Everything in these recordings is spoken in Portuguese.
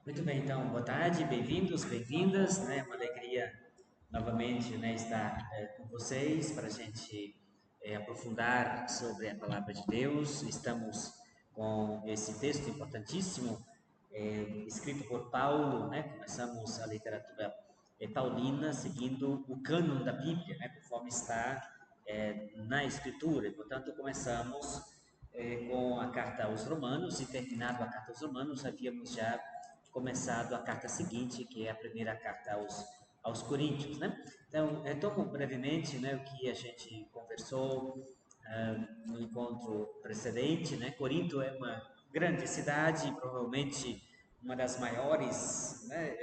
Muito bem, então, boa tarde, bem-vindos, bem-vindas, né? Uma alegria novamente, né, estar com vocês para a gente aprofundar sobre a palavra de Deus. Estamos com esse texto importantíssimo, escrito por Paulo, né? Começamos a literatura paulina seguindo o cânon da Bíblia, né? Conforme está na Escritura. E, portanto, começamos com a carta aos Romanos e terminado a carta aos Romanos, havíamos já começado a carta seguinte, que é a primeira carta aos Coríntios, né? Então, retomo brevemente, né, o que a gente conversou no encontro precedente, né? Corinto é uma grande cidade, provavelmente uma das maiores, né,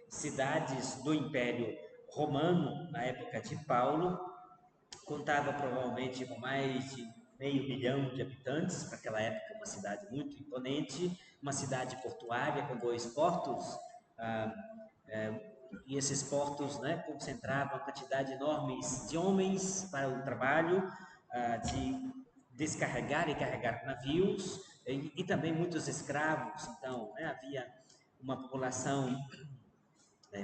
cidades do Império Romano na época de Paulo. Contava provavelmente com mais de meio milhão de habitantes, para aquela época uma cidade muito imponente, uma cidade portuária com dois portos, ah, e esses portos, né, concentravam uma quantidade enorme de homens para o trabalho, de descarregar e carregar navios, e também muitos escravos. Então, né, havia uma população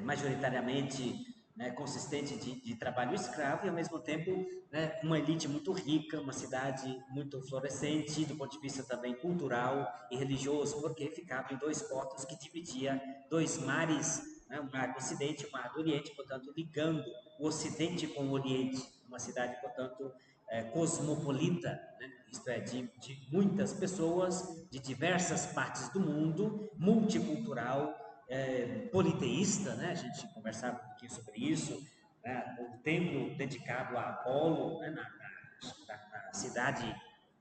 majoritariamente, né, consistente de trabalho escravo e, ao mesmo tempo, né, uma elite muito rica, uma cidade muito florescente do ponto de vista também cultural e religioso, porque ficava em dois portos que dividia dois mares, né, o mar do Ocidente e o mar do Oriente, portanto, ligando o Ocidente com o Oriente. Uma cidade, portanto, cosmopolita, né? Isto é, de muitas pessoas de diversas partes do mundo, multicultural, politeísta, né? A gente conversava um pouquinho sobre isso, né? O templo dedicado a Apolo, né? Na cidade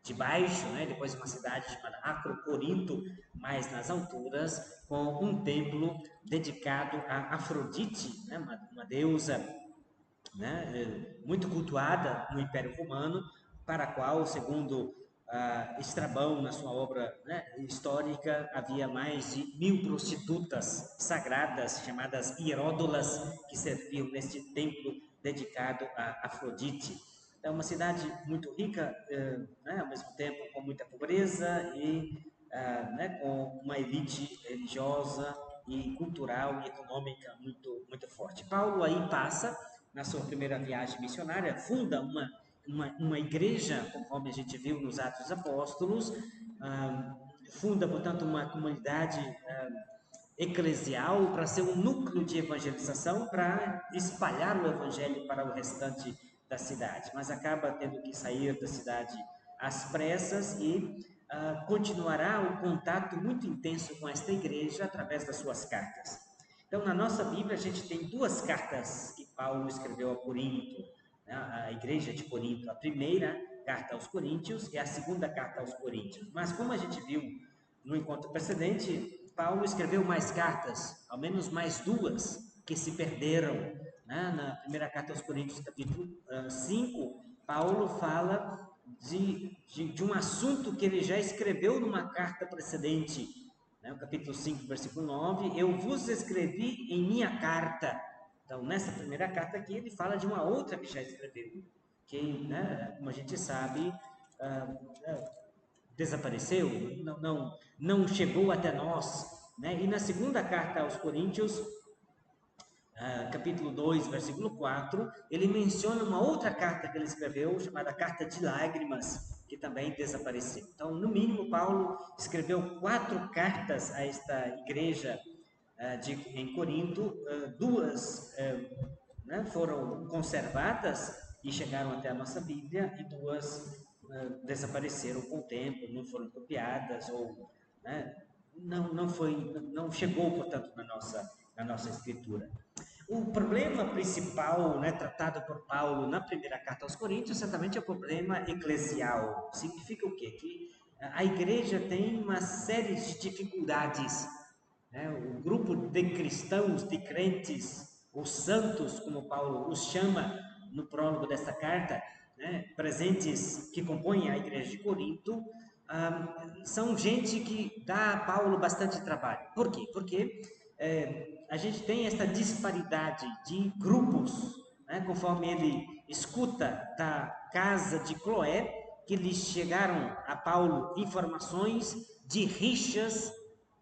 de baixo, né? Depois uma cidade chamada Acrocorinto, mais nas alturas, com um templo dedicado a Afrodite, né? Uma deusa, né, muito cultuada no Império Romano, para a qual, segundo Estrabão, na sua obra, né, histórica, havia mais de 1000 prostitutas sagradas, chamadas hieródolas, que serviam neste templo dedicado a Afrodite. É uma cidade muito rica, né, ao mesmo tempo com muita pobreza e né, com uma elite religiosa e cultural e econômica muito forte. Paulo aí passa na sua primeira viagem missionária, funda uma igreja, conforme a gente viu nos Atos dos Apóstolos, funda, portanto, uma comunidade eclesial para ser um núcleo de evangelização, para espalhar o evangelho para o restante da cidade, mas acaba tendo que sair da cidade às pressas e continuará o contato muito intenso com esta igreja através das suas cartas. Então, na nossa Bíblia, a gente tem duas cartas que Paulo escreveu a Corinto, né, a igreja de Corinto. A primeira carta aos Coríntios e a segunda carta aos Coríntios. Mas, como a gente viu no encontro precedente, Paulo escreveu mais cartas, ao menos mais duas, que se perderam. Né? Na primeira carta aos Coríntios, capítulo 5, Paulo fala de um assunto que ele já escreveu numa carta precedente, né? O capítulo 5, versículo 9, eu vos escrevi em minha carta. Então, nessa primeira carta aqui, ele fala de uma outra que já escreveu, que, né, como a gente sabe, ah, desapareceu, não chegou até nós. Né? E na segunda carta aos Coríntios, capítulo 2, versículo 4, ele menciona uma outra carta que ele escreveu, chamada Carta de Lágrimas, que também desapareceu. Então, no mínimo, Paulo escreveu 4 cartas a esta igreja em Corinto, duas né, foram conservadas e chegaram até a nossa Bíblia, e duas desapareceram com o tempo, não foram copiadas, ou né, não chegou, portanto, na nossa escritura. O problema principal, né, tratado por Paulo na primeira carta aos Coríntios, certamente é o problema eclesial. Significa o quê? Que a igreja tem uma série de dificuldades, né? O grupo de cristãos, de crentes, os santos, como Paulo os chama no prólogo dessa carta, né, presentes que compõem a igreja de Corinto, são gente que dá a Paulo bastante trabalho. Por quê? Porque a gente tem essa disparidade de grupos, né, conforme ele escuta da casa de Cloé, que lhes chegaram a Paulo informações de rixas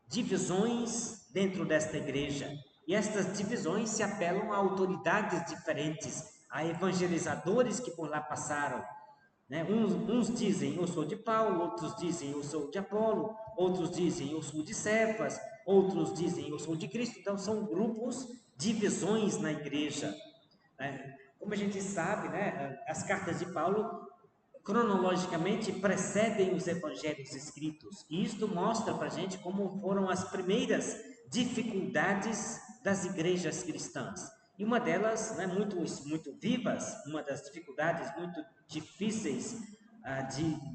divisões dentro desta igreja. E estas divisões se apelam a autoridades diferentes, a evangelizadores que por lá passaram. Né? Uns dizem eu sou de Paulo, outros dizem eu sou de Apolo, outros dizem eu sou de Cefas, outros dizem eu sou de Cristo. Então são grupos, divisões na igreja. Como a gente sabe, né, as cartas de Paulo cronologicamente precedem os evangelhos escritos. E isto mostra para a gente como foram as primeiras dificuldades das igrejas cristãs. E uma delas, né, muito vivas, uma das dificuldades muito difíceis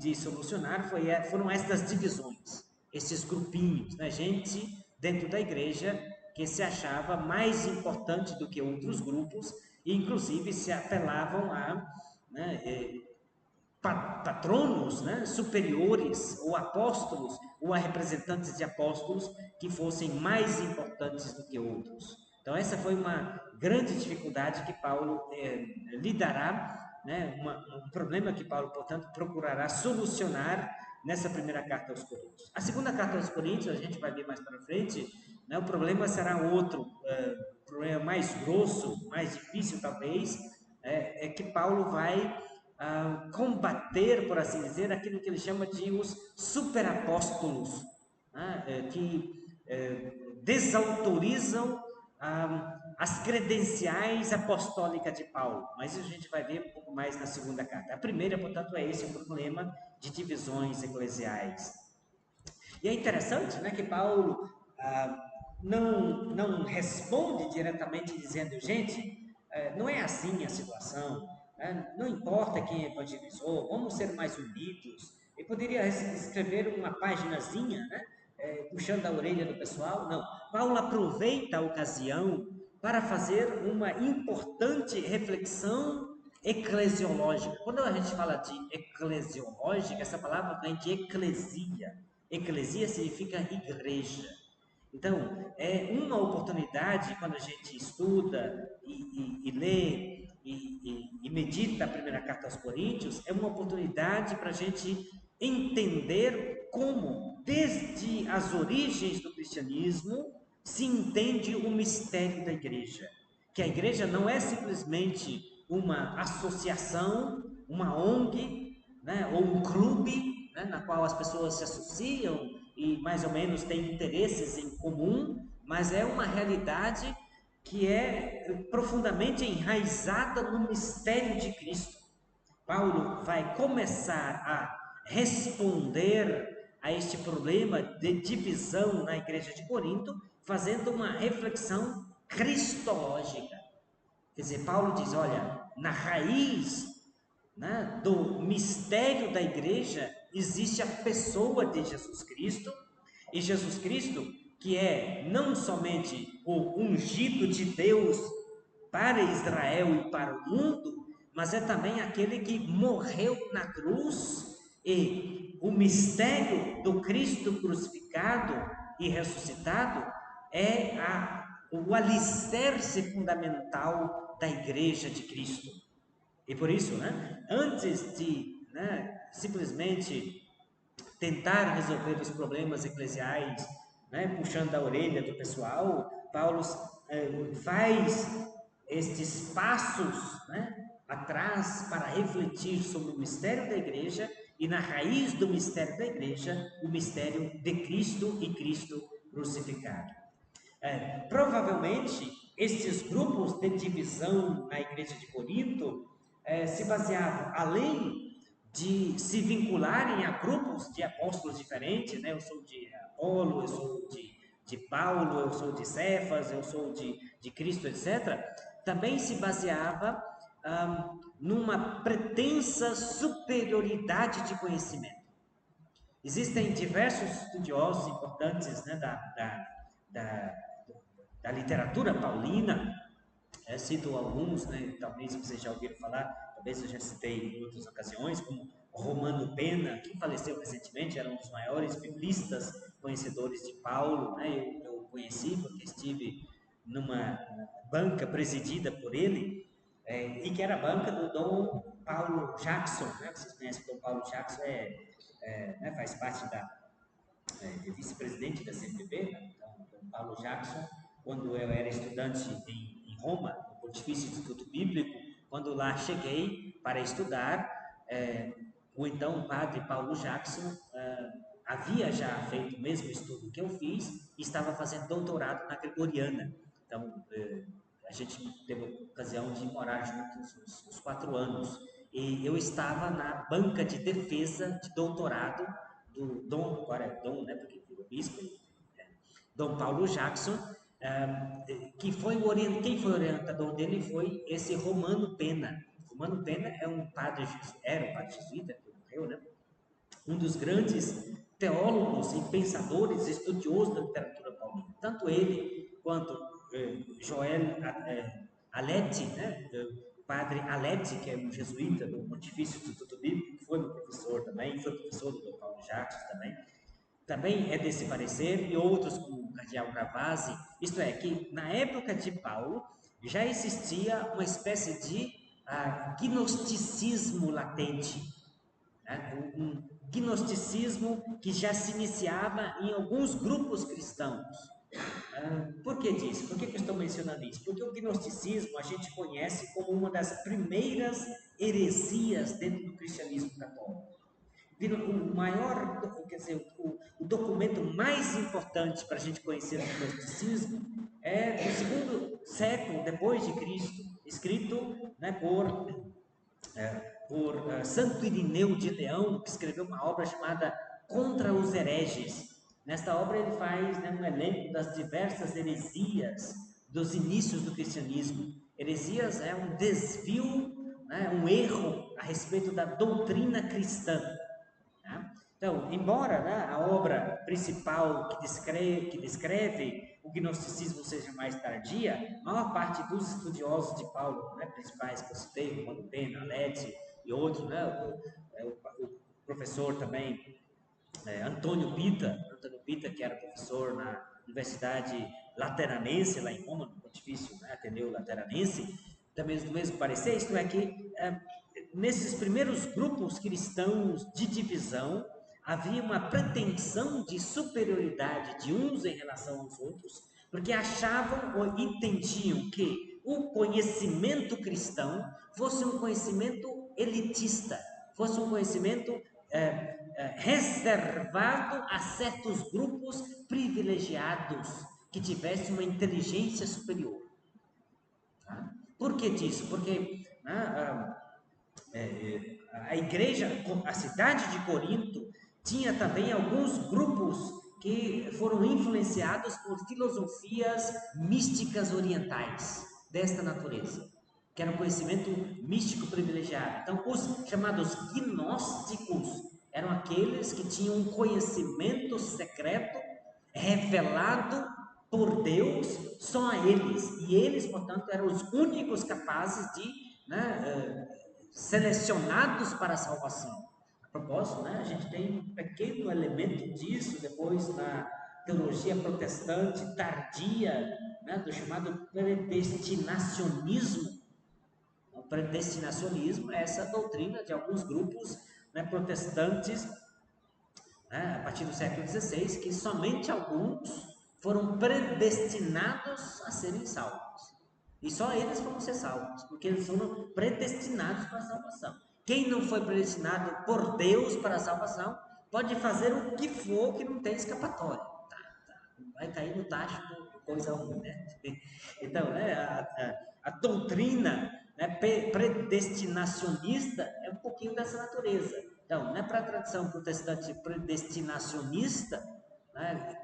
de solucionar foram estas divisões, esses grupinhos, né, gente dentro da igreja que se achava mais importante do que outros grupos e inclusive se apelavam a, né, patronos, né, superiores ou apóstolos ou a representantes de apóstolos que fossem mais importantes do que outros. Então essa foi uma grande dificuldade que Paulo lidará, né, um problema que Paulo, portanto, procurará solucionar nessa primeira carta aos Coríntios. A segunda carta aos Coríntios, a gente vai ver mais para frente, né, o problema será outro, problema mais grosso, mais difícil talvez, é que Paulo vai combater, por assim dizer, aquilo que ele chama de os superapóstolos, né, que desautorizam as credenciais apostólicas de Paulo. Mas isso a gente vai ver um pouco mais na segunda carta. A primeira, portanto, é esse o problema de divisões eclesiais. E é interessante, né, que Paulo não responde diretamente dizendo, gente, não é assim a situação, né? Não importa quem evangelizou, vamos ser mais unidos. Ele poderia escrever uma paginazinha, né, puxando a orelha do pessoal. Não, Paulo aproveita a ocasião para fazer uma importante reflexão eclesiológica. Quando a gente fala de eclesiológica, essa palavra vem de eclesia. Eclesia significa igreja. Então, é uma oportunidade quando a gente estuda e lê e medita a primeira carta aos Coríntios, é uma oportunidade para a gente entender como, desde as origens do cristianismo, se entende o mistério da igreja. Que a igreja não é simplesmente uma associação, uma ONG, né, ou um clube, né, na qual as pessoas se associam e mais ou menos têm interesses em comum, mas é uma realidade que é profundamente enraizada no mistério de Cristo. Paulo vai começar a responder a este problema de divisão na igreja de Corinto, fazendo uma reflexão cristológica. Quer dizer, Paulo diz, olha, na raiz, né, do mistério da igreja existe a pessoa de Jesus Cristo, e Jesus Cristo, que é não somente o ungido de Deus para Israel e para o mundo, mas é também aquele que morreu na cruz, e o mistério do Cristo crucificado e ressuscitado é o alicerce fundamental da igreja de Cristo. E por isso, né, antes de, né, simplesmente tentar resolver os problemas eclesiais, né, puxando a orelha do pessoal, Paulo faz estes passos, né, atrás para refletir sobre o mistério da igreja e na raiz do mistério da igreja, o mistério de Cristo e Cristo crucificado. Provavelmente, esses grupos de divisão na igreja de Corinto se baseavam, além de se vincularem a grupos de apóstolos diferentes, né? Eu sou de Apolo, eu sou de Paulo, eu sou de Cefas, eu sou de Cristo, etc., também se baseava numa pretensa superioridade de conhecimento. Existem diversos estudiosos importantes, né, da, da literatura paulina, cito alguns, né, talvez vocês já ouviram falar, talvez eu já citei em outras ocasiões, como Romano Pena, que faleceu recentemente, era um dos maiores biblistas conhecedores de Paulo, né, eu conheci porque estive numa banca presidida por ele, e que era a banca do Dom Paulo Jackson, né, vocês conhecem o Dom Paulo Jackson, né, faz parte vice-presidente da CNBB, né? Então, Dom Paulo Jackson, quando eu era estudante em Roma, no Pontifício Instituto Bíblico, quando lá cheguei para estudar, o então padre Paulo Jackson havia já feito o mesmo estudo que eu fiz e estava fazendo doutorado na Gregoriana. Então, a gente teve a ocasião de morar juntos uns 4 anos. E eu estava na banca de defesa de doutorado do Dom, agora é Dom, né, porque virou bispo, Dom Paulo Jackson, que foi quem foi o orientador dele foi esse Romano Pena. Romano Pena era um padre jesuíta, que morreu, né? Um dos grandes teólogos e pensadores, estudiosos da literatura paulina. Tanto ele quanto Joel Aletti, né? Padre Aletti, que é um jesuíta do Pontifício Instituto Bíblico, que foi meu professor também, foi professor do Dom Paulo Jackson também é desse parecer, e outros como o cardeal Gravasi, isto é, que na época de Paulo já existia uma espécie de gnosticismo latente, né? Um gnosticismo que já se iniciava em alguns grupos cristãos. Por que disso? Por que eu estou mencionando isso? Porque o gnosticismo a gente conhece como uma das primeiras heresias dentro do cristianismo católico. O maior, quer dizer, o documento mais importante para a gente conhecer o gnosticismo é do segundo século depois de Cristo, escrito, né, por Santo Irineu de Leão, que escreveu uma obra chamada Contra os Hereges. Nesta obra ele faz, né, um elenco das diversas heresias dos inícios do cristianismo. Heresias é um desvio, né, um erro a respeito da doutrina cristã. Tá? Então, embora, né, a obra principal que descreve o gnosticismo seja mais tardia, a maior parte dos estudiosos de Paulo, né, principais que eu citei, Romano Pena, Aletti e outros, né, o professor também Antônio Pita, que era professor na Universidade Lateranense, lá em Roma, no Pontifício, né, Ateneu Lateranense, também do mesmo parecer, isto é que nesses primeiros grupos cristãos de divisão, havia uma pretensão de superioridade de uns em relação aos outros, porque achavam ou entendiam que o conhecimento cristão fosse um conhecimento elitista, fosse um conhecimento reservado a certos grupos privilegiados que tivessem uma inteligência superior. Tá? Por que disso? Porque a igreja, a cidade de Corinto, tinha também alguns grupos que foram influenciados por filosofias místicas orientais desta natureza, que era um conhecimento místico privilegiado. Então, os chamados gnósticos eram aqueles que tinham um conhecimento secreto revelado por Deus só a eles, e eles, portanto, eram os únicos capazes de, né, selecionados para a salvação. A propósito, né, a gente tem um pequeno elemento disso depois na teologia protestante tardia, né, do chamado predestinacionismo. O predestinacionismo é essa doutrina de alguns grupos, né, protestantes, né, a partir do século XVI, que somente alguns foram predestinados a serem salvos. E só eles vão ser salvos, porque eles foram predestinados para a salvação. Quem não foi predestinado por Deus para a salvação, pode fazer o que for que não tem escapatória. Vai cair no tacho por coisa ruim, né? Então, né, a doutrina, né, predestinacionista é um pouquinho dessa natureza. Então, né, para a tradição protestante predestinacionista, né,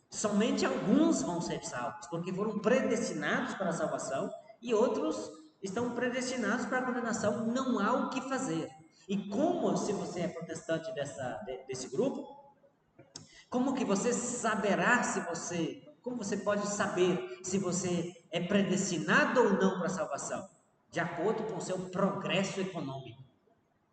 somente alguns vão ser salvos, porque foram predestinados para a salvação e outros estão predestinados para a condenação. Não há o que fazer. E como, se você é protestante desse grupo, como que você saberá como você pode saber se você é predestinado ou não para a salvação? De acordo com o seu progresso econômico.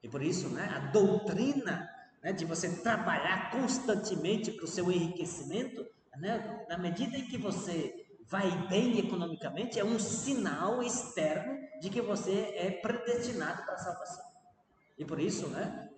E por isso, né, a doutrina, né, de você trabalhar constantemente para o seu enriquecimento, né, na medida em que você vai bem economicamente, é um sinal externo de que você é predestinado para a salvação. E por isso, né,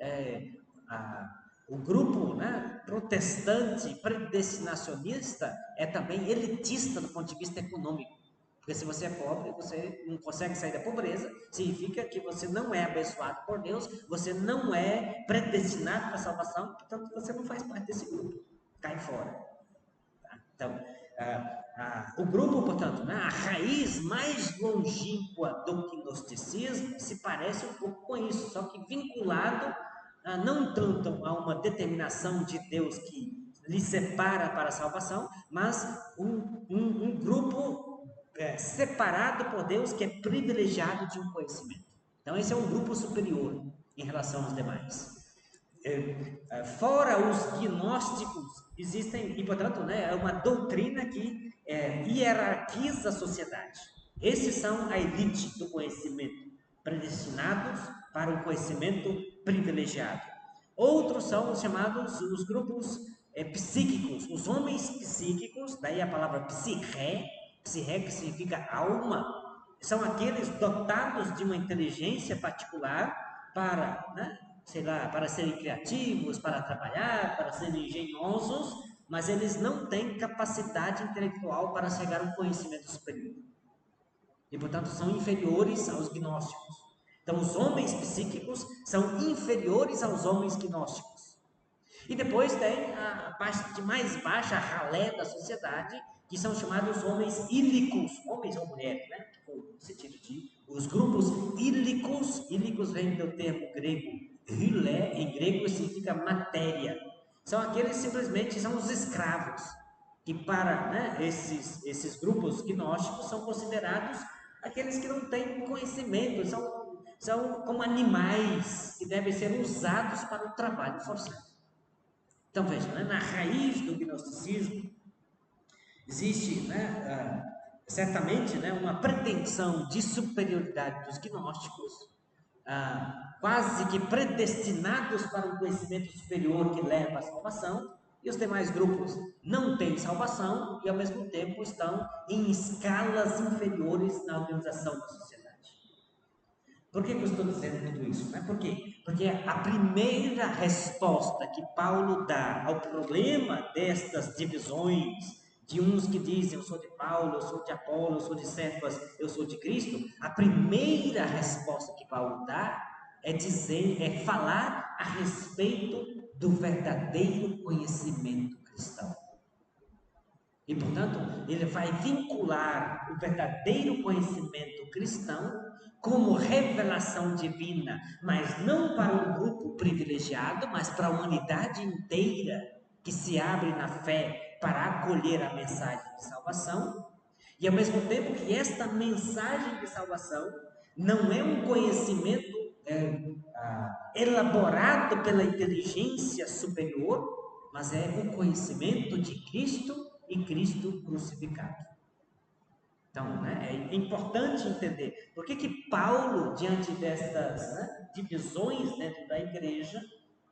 O grupo, né, protestante, predestinacionista, é também elitista do ponto de vista econômico. Porque se você é pobre, você não consegue sair da pobreza, significa que você não é abençoado por Deus, você não é predestinado para a salvação, portanto você não faz parte desse grupo. Cai fora. Então, o grupo, portanto, né, a raiz mais longínqua do gnosticismo se parece um pouco com isso, só que vinculado não tanto a uma determinação de Deus que lhe separa para a salvação, mas um grupo separado por Deus que é privilegiado de um conhecimento. Então, esse é um grupo superior em relação aos demais. Fora os gnósticos, existem, e portanto, né, é uma doutrina que hierarquiza a sociedade. Esses são a elite do conhecimento, predestinados para um conhecimento privilegiado. Outros são os chamados os grupos psíquicos, os homens psíquicos, daí a palavra psique que significa alma, são aqueles dotados de uma inteligência particular para, né, sei lá, para serem criativos, para trabalhar, para serem engenhosos, mas eles não têm capacidade intelectual para chegar a um conhecimento superior. E, portanto, são inferiores aos gnósticos. Então, os homens psíquicos são inferiores aos homens gnósticos. E depois tem a parte mais baixa, a ralé da sociedade, que são chamados homens ílicos, homens ou mulheres, né? No sentido de os grupos ílicos, ílicos vem do termo grego hylé, em grego significa matéria. São aqueles simplesmente são os escravos, que para, né, esses grupos gnósticos são considerados aqueles que não têm conhecimento, são como animais que devem ser usados para o trabalho forçado. Então veja, né, na raiz do gnosticismo existe, né, certamente, né, uma pretensão de superioridade dos gnósticos, quase que predestinados para um conhecimento superior que leva à salvação, e os demais grupos não têm salvação e ao mesmo tempo estão em escalas inferiores na organização da sociedade. Por que eu estou dizendo tudo isso? Né? Por quê? Porque a primeira resposta que Paulo dá ao problema destas divisões, de uns que dizem eu sou de Paulo, eu sou de Apolo, eu sou de Cefas, eu sou de Cristo, a primeira resposta que Paulo dá é falar a respeito do verdadeiro conhecimento cristão. E, portanto, ele vai vincular o verdadeiro conhecimento cristão como revelação divina, mas não para um grupo privilegiado, mas para a humanidade inteira que se abre na fé para acolher a mensagem de salvação, e ao mesmo tempo que esta mensagem de salvação não é um conhecimento elaborado pela inteligência superior, mas é o conhecimento de Cristo e Cristo crucificado. Então, né, é importante entender por que Paulo, diante dessas, né, divisões dentro da igreja,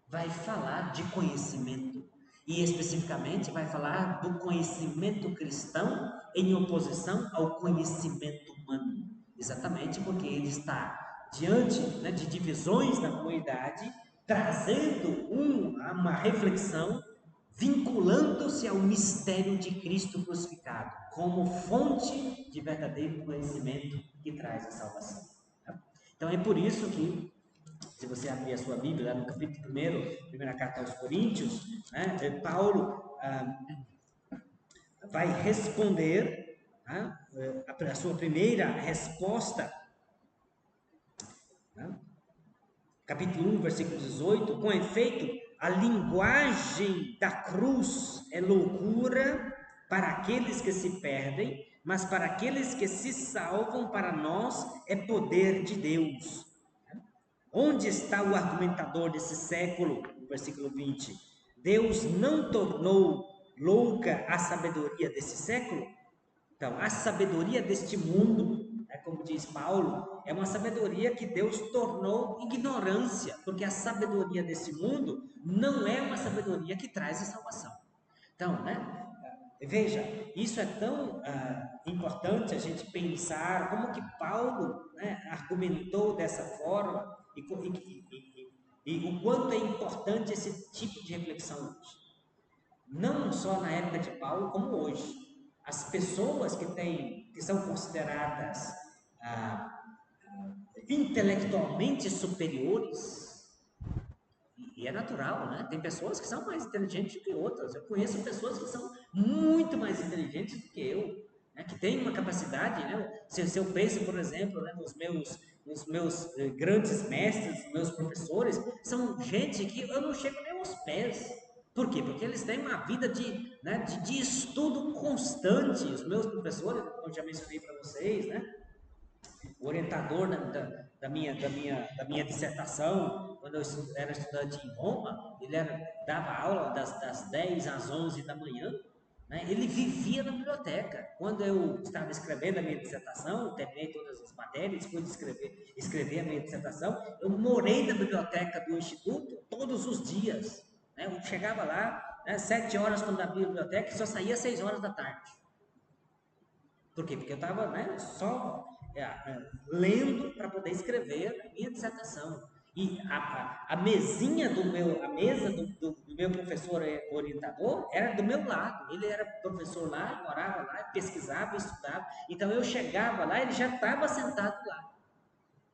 vai falar de conhecimento. E especificamente vai falar do conhecimento cristão em oposição ao conhecimento humano. Exatamente porque ele está diante, né, de divisões na comunidade, trazendo uma reflexão, vinculando-se ao mistério de Cristo crucificado, como fonte de verdadeiro conhecimento que traz a salvação. Então é por isso que, se você abrir a sua Bíblia, lá no capítulo 1, primeira carta aos Coríntios, né, Paulo vai responder, a sua primeira resposta, né, capítulo 1, versículo 18, com efeito, a linguagem da cruz é loucura para aqueles que se perdem, mas para aqueles que se salvam, para nós é poder de Deus. Onde está o argumentador desse século? No versículo 20. Deus não tornou louca a sabedoria desse século? Então, a sabedoria deste mundo, como diz Paulo, é uma sabedoria que Deus tornou ignorância, porque a sabedoria desse mundo não é uma sabedoria que traz a salvação. Então, né? Veja, isso é tão importante a gente pensar como que Paulo, né, argumentou dessa forma E o quanto é importante esse tipo de reflexão hoje. Não só na época de Paulo, como hoje. As pessoas que são consideradas ah, intelectualmente superiores, e é natural, né? Tem pessoas que são mais inteligentes do que outras. Eu conheço pessoas que são muito mais inteligentes do que eu, né? Que têm uma capacidade, né? Se eu penso, por exemplo, né, nos meus grandes mestres, meus professores, são gente que eu não chego nem aos pés. Por quê? Porque eles têm uma vida de estudo constante. Os meus professores, como eu já mencionei para vocês, né? O orientador da minha dissertação, quando eu era estudante em Roma, dava aula das 10 às 11 da manhã, né? Ele vivia na biblioteca. Quando eu estava escrevendo a minha dissertação, terminei todas as matérias, fui escrever a minha dissertação, eu morei na biblioteca do Instituto todos os dias. Né? Eu chegava lá, né, 7 horas quando abria a biblioteca, e só saía às 6 horas da tarde. Por quê? Porque eu estava, né, só lendo para poder escrever a minha dissertação. E a mesinha a mesa do meu professor orientador era do meu lado. Ele era professor lá, morava lá, pesquisava, estudava. Então eu chegava lá, ele já estava sentado lá.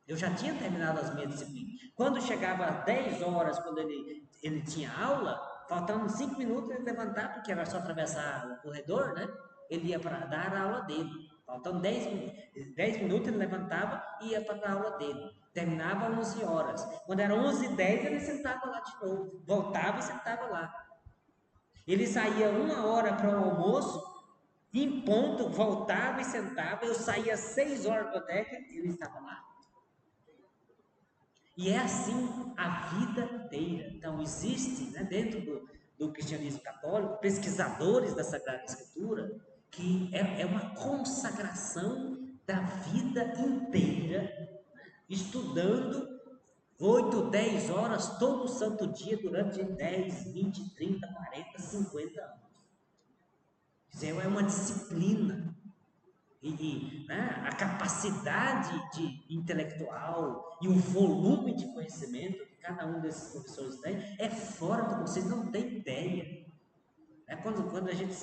Eu já tinha terminado as minhas disciplinas. Quando chegava às 10 horas, quando ele tinha aula, faltando 5 minutos ele levantava, porque era só atravessar o corredor, né? Ele ia para dar a aula dele. Faltando 10 minutos ele levantava e ia para dar a aula dele. Terminava às 11 horas. Quando era 11h10 ele sentava lá de novo. Voltava e sentava lá. Ele saía 1 hora para o almoço, em ponto, voltava e sentava. Eu saía às 6 horas da biblioteca e ele estava lá. E é assim a vida inteira. Então, existe, né, dentro do cristianismo católico, pesquisadores da Sagrada Escritura, que é uma consagração da vida inteira, estudando 8, 10 horas todo santo dia durante 10, 20, 30, 40, 50 anos. Isso é uma disciplina. Né, a capacidade intelectual e o volume de conhecimento que cada um desses professores tem é fora do que vocês não têm ideia. É quando a gente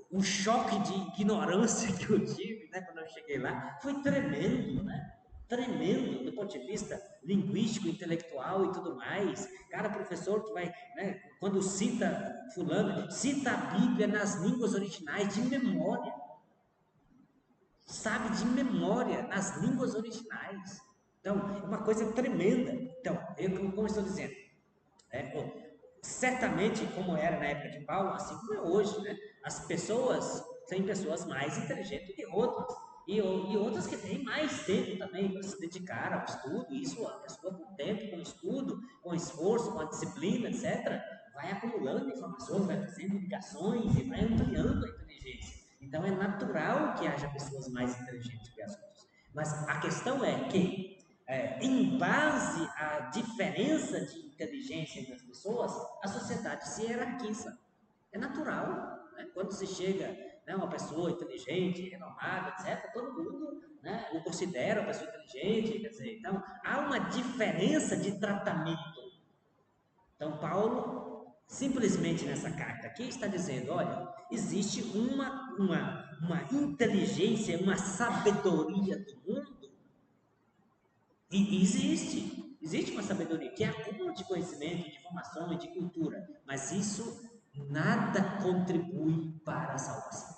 o choque de ignorância que eu tive, né, quando eu cheguei lá, foi tremendo, né? Tremendo do ponto de vista linguístico, intelectual e tudo mais. Cada professor que vai, né, quando cita fulano, cita a Bíblia nas línguas originais de memória, sabe de memória nas línguas originais. Então, é uma coisa tremenda. Então, como estou dizendo, certamente, como era na época de Paulo, assim como é hoje, né? As pessoas, tem pessoas mais inteligentes que outras. E outras que têm mais tempo também para se dedicar ao estudo. Isso a pessoa com tempo, com estudo, com esforço, com a disciplina, etc., vai acumulando informações, vai fazendo ligações e vai ampliando a inteligência. Então é natural que haja pessoas mais inteligentes que as outras. Mas a questão é que, em base à diferença de inteligência entre as pessoas, a sociedade se hierarquiza. É natural. Né? Quando se chega, né, uma pessoa inteligente, renomada, etc., todo mundo, né, o considera uma pessoa inteligente. Quer dizer, então, há uma diferença de tratamento. Então, Paulo, simplesmente nessa carta aqui, está dizendo: olha, existe uma inteligência, uma sabedoria do mundo, e existe uma sabedoria que é acúmulo de conhecimento, de informações, de cultura, mas isso nada contribui para a salvação.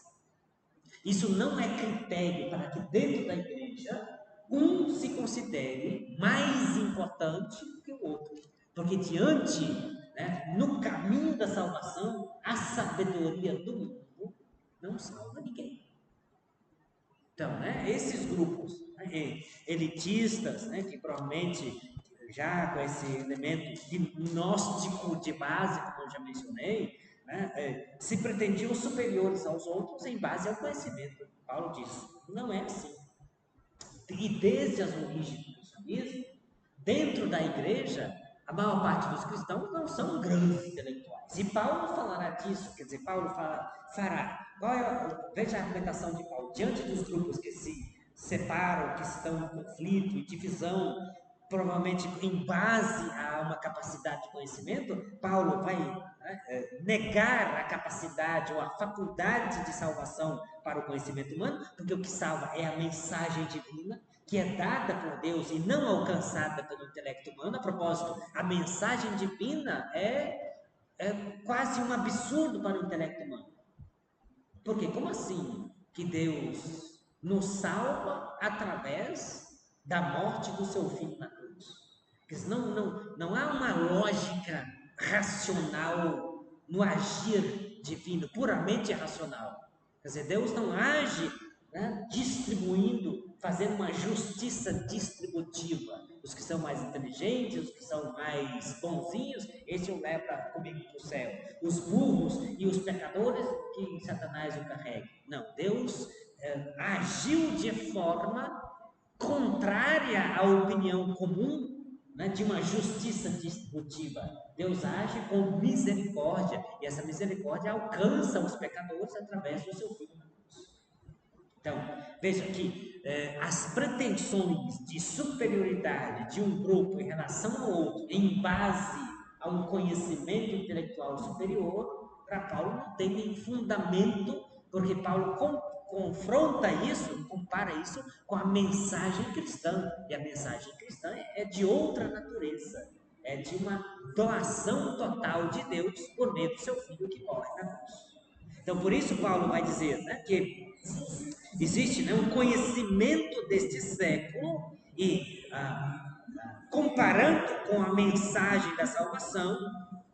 Isso não é critério para que dentro da igreja um se considere mais importante do que o outro. Porque diante, né, no caminho da salvação, a sabedoria do mundo não salva ninguém. Então, né, esses grupos, né, elitistas, né, que provavelmente já com esse elemento gnóstico de base, como eu já mencionei, né, se pretendiam superiores aos outros em base ao conhecimento. Paulo diz, não é assim. E desde as origens do cristianismo, dentro da igreja, a maior parte dos cristãos não são grandes intelectuais. E Paulo falará disso, quer dizer, Paulo fará. Veja a argumentação de Paulo diante dos grupos que se separam, que estão em conflito e divisão. provavelmente em base a uma capacidade de conhecimento, Paulo vai negar a capacidade ou a faculdade de salvação para o conhecimento humano, porque o que salva é a mensagem divina, que é dada por Deus e não alcançada pelo intelecto humano. A propósito, a mensagem divina é quase um absurdo para o intelecto humano. Porque como assim que Deus nos salva através da morte do seu filho na cruz? Porque não há uma lógica racional no agir divino, puramente racional. Quer dizer, Deus não age, né, distribuindo, fazendo uma justiça distributiva. Os que são mais inteligentes, os que são mais bonzinhos, esse eu levo comigo para o céu. Os burros e os pecadores, que Satanás o carregue. Não, Deus agiu de forma contrária à opinião comum, né, de uma justiça distributiva. Deus age com misericórdia, e essa misericórdia alcança os pecadores através do seu Filho na cruz. Então, veja que as pretensões de superioridade de um grupo em relação ao outro, em base a um conhecimento intelectual superior, para Paulo não tem nem fundamento, porque Paulo confronta isso, compara isso com a mensagem cristã, e a mensagem cristã é de outra natureza, é de uma doação total de Deus por meio do seu Filho que morre na cruz. Então, por isso Paulo vai dizer, né, que existe, né, um conhecimento deste século e comparando com a mensagem da salvação,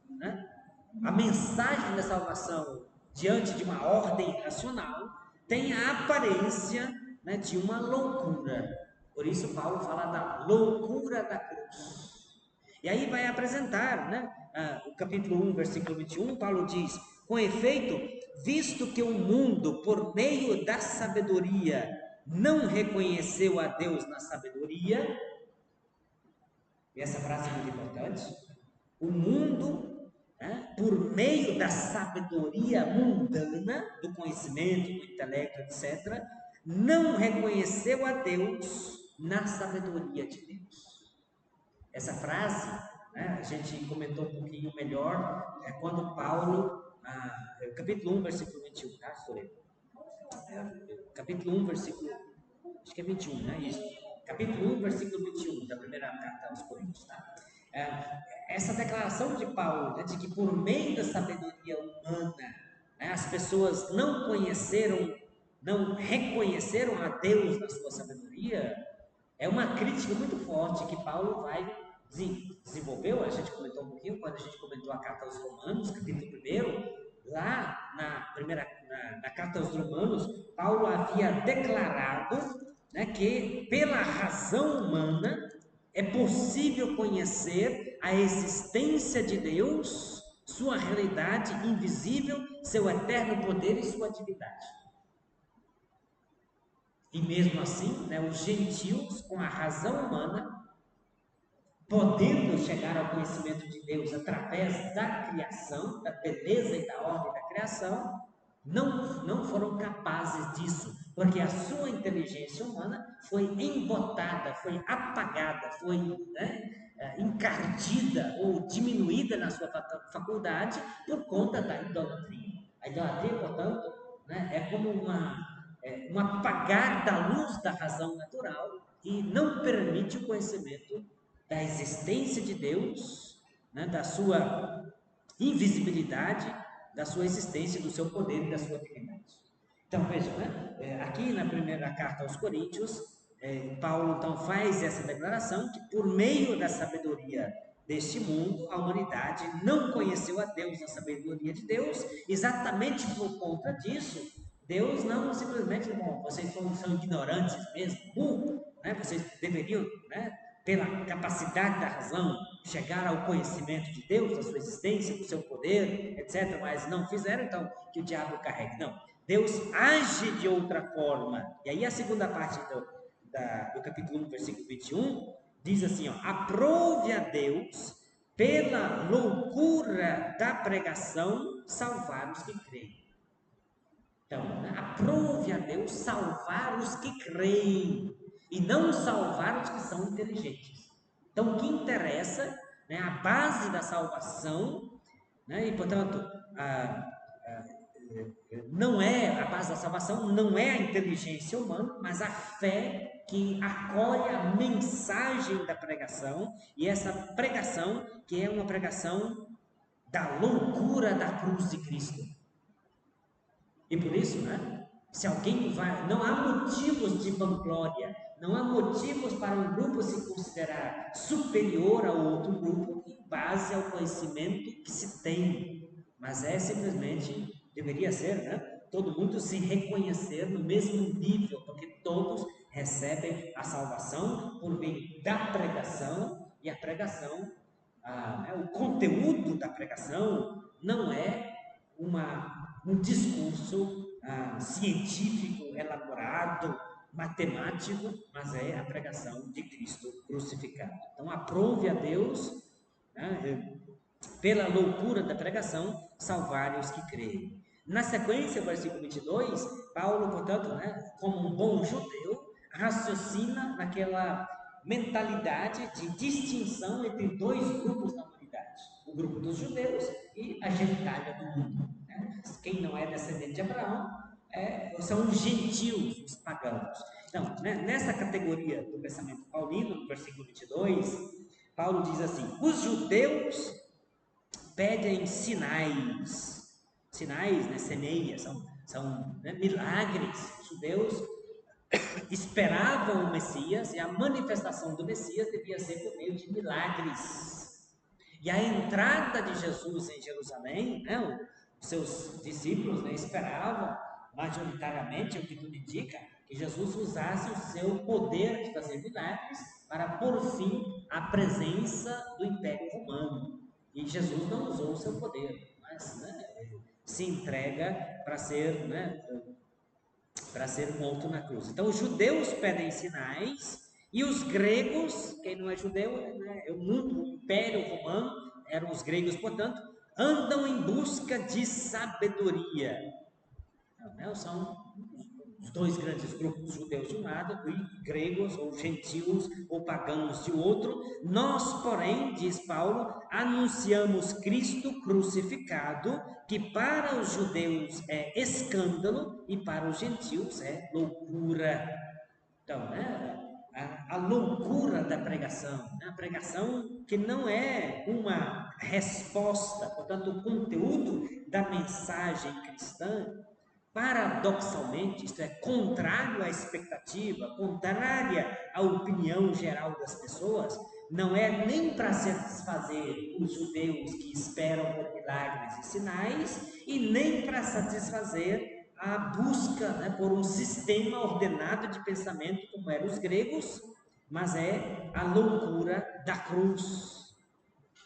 né, a mensagem da salvação diante de uma ordem racional tem a aparência, né, de uma loucura. Por isso Paulo fala da loucura da cruz. E aí vai apresentar, né, o capítulo 1, versículo 21, Paulo diz: com efeito, visto que o mundo, por meio da sabedoria, não reconheceu a Deus na sabedoria, e essa frase é muito importante, o mundo, né, por meio da sabedoria mundana, do conhecimento, do intelecto, etc., não reconheceu a Deus na sabedoria de Deus. Essa frase, né, a gente comentou um pouquinho melhor, quando Paulo, capítulo 1, versículo 21, tá? Capítulo 1, versículo, acho que é 21, né? Isso. Capítulo 1, versículo 21 da primeira carta aos Coríntios, tá? Essa declaração de Paulo, né, de que por meio da sabedoria humana, né, as pessoas não conheceram, não reconheceram a Deus na sua sabedoria, é uma crítica muito forte que Paulo vai desenvolveu, a gente comentou um pouquinho quando a gente comentou a carta aos Romanos, capítulo 1, lá na carta aos Romanos, Paulo havia declarado, né, que pela razão humana é possível conhecer a existência de Deus, sua realidade invisível, seu eterno poder e sua divindade. E mesmo assim, né, os gentios, com a razão humana, podendo chegar ao conhecimento de Deus através da criação, da beleza e da ordem da criação, não foram capazes disso, porque a sua inteligência humana foi embotada, foi apagada, foi, né, encardida ou diminuída na sua faculdade por conta da idolatria. A idolatria, portanto, né, é como um apagar da luz da razão natural e não permite o conhecimento da existência de Deus, né, da sua invisibilidade, da sua existência, do seu poder e da sua divindade. Então vejam, né, aqui na primeira carta aos Coríntios, Paulo então faz essa declaração que por meio da sabedoria deste mundo, a humanidade não conheceu a Deus na sabedoria de Deus, exatamente por conta disso, Deus não simplesmente, bom, vocês são ignorantes mesmo, burro, né, vocês deveriam, né, pela capacidade da razão, chegar ao conhecimento de Deus, da sua existência, do seu poder, etc., mas não fizeram, então que o diabo carregue. Não, Deus age de outra forma. E aí a segunda parte do capítulo 1, versículo 21, diz assim, ó: aprove a Deus, pela loucura da pregação, salvar os que creem. Então, aprove a Deus salvar os que creem, e não salvar os que são inteligentes. Então, o que interessa, né, a base da salvação, né, e portanto, não é a base da salvação, não é a inteligência humana, mas a fé que acolhe a mensagem da pregação, e essa pregação que é uma pregação da loucura da cruz de Cristo. E por isso, né? Se alguém vai, não há motivos de vanglória, não há motivos para um grupo se considerar superior ao outro grupo em base ao conhecimento que se tem, mas é simplesmente, deveria ser, né? Todo mundo se reconhecer no mesmo nível, porque todos recebem a salvação por meio da pregação, e a pregação, o conteúdo da pregação não é um discurso científico, elaborado, matemático, mas é a pregação de Cristo crucificado. Então, aprove a Deus, né, pela loucura da pregação, salvar os que creem. Na sequência, versículo 22, Paulo, portanto, né, como um bom judeu, raciocina naquela mentalidade de distinção entre dois grupos na humanidade: o grupo dos judeus e a genitália do mundo. Né? Quem não é descendente de Abraão são os gentios, os pagãos. Então, né, nessa categoria do pensamento paulino, no versículo 22, Paulo diz assim: os judeus pedem sinais, né, semeias, são né, milagres. Os judeus esperavam o Messias, e a manifestação do Messias devia ser por meio de milagres. E a entrada de Jesus em Jerusalém, né, os seus discípulos, né, esperavam majoritariamente, o que tudo indica, que Jesus usasse o seu poder de fazer milagres para pôr fim à presença do Império Romano. E Jesus não usou o seu poder, mas né, se entrega para ser, né, morto na cruz. Então, os judeus pedem sinais, e os gregos, quem não é judeu, né, é o mundo, o Império Romano, eram os gregos, portanto, andam em busca de sabedoria. Então, né, são os dois grandes grupos, judeus de um lado e gregos ou gentios ou pagãos de outro. Nós, porém, diz Paulo, anunciamos Cristo crucificado, que para os judeus é escândalo e para os gentios é loucura. Então, né, a loucura da pregação, né, a pregação que não é uma resposta, portanto, o conteúdo da mensagem cristã, paradoxalmente, isto é, contrário à expectativa, contrária à opinião geral das pessoas, não é nem para satisfazer os judeus que esperam por milagres e sinais, e nem para satisfazer a busca, né, por um sistema ordenado de pensamento como eram os gregos, mas é a loucura da cruz.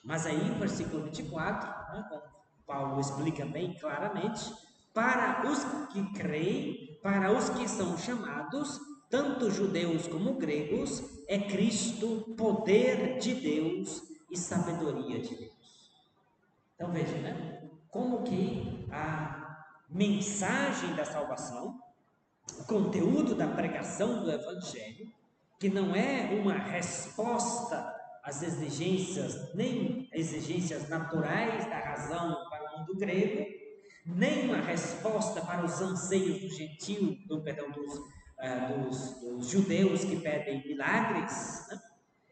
Mas aí, no versículo 24, né, como Paulo explica bem claramente, para os que creem, para os que são chamados, tanto judeus como gregos, é Cristo poder de Deus e sabedoria de Deus. Então veja, né? Como que a mensagem da salvação, o conteúdo da pregação do Evangelho, que não é uma resposta às exigências, nem exigências naturais da razão para o mundo grego, nem uma resposta para os anseios do gentio, dos judeus que pedem milagres, né?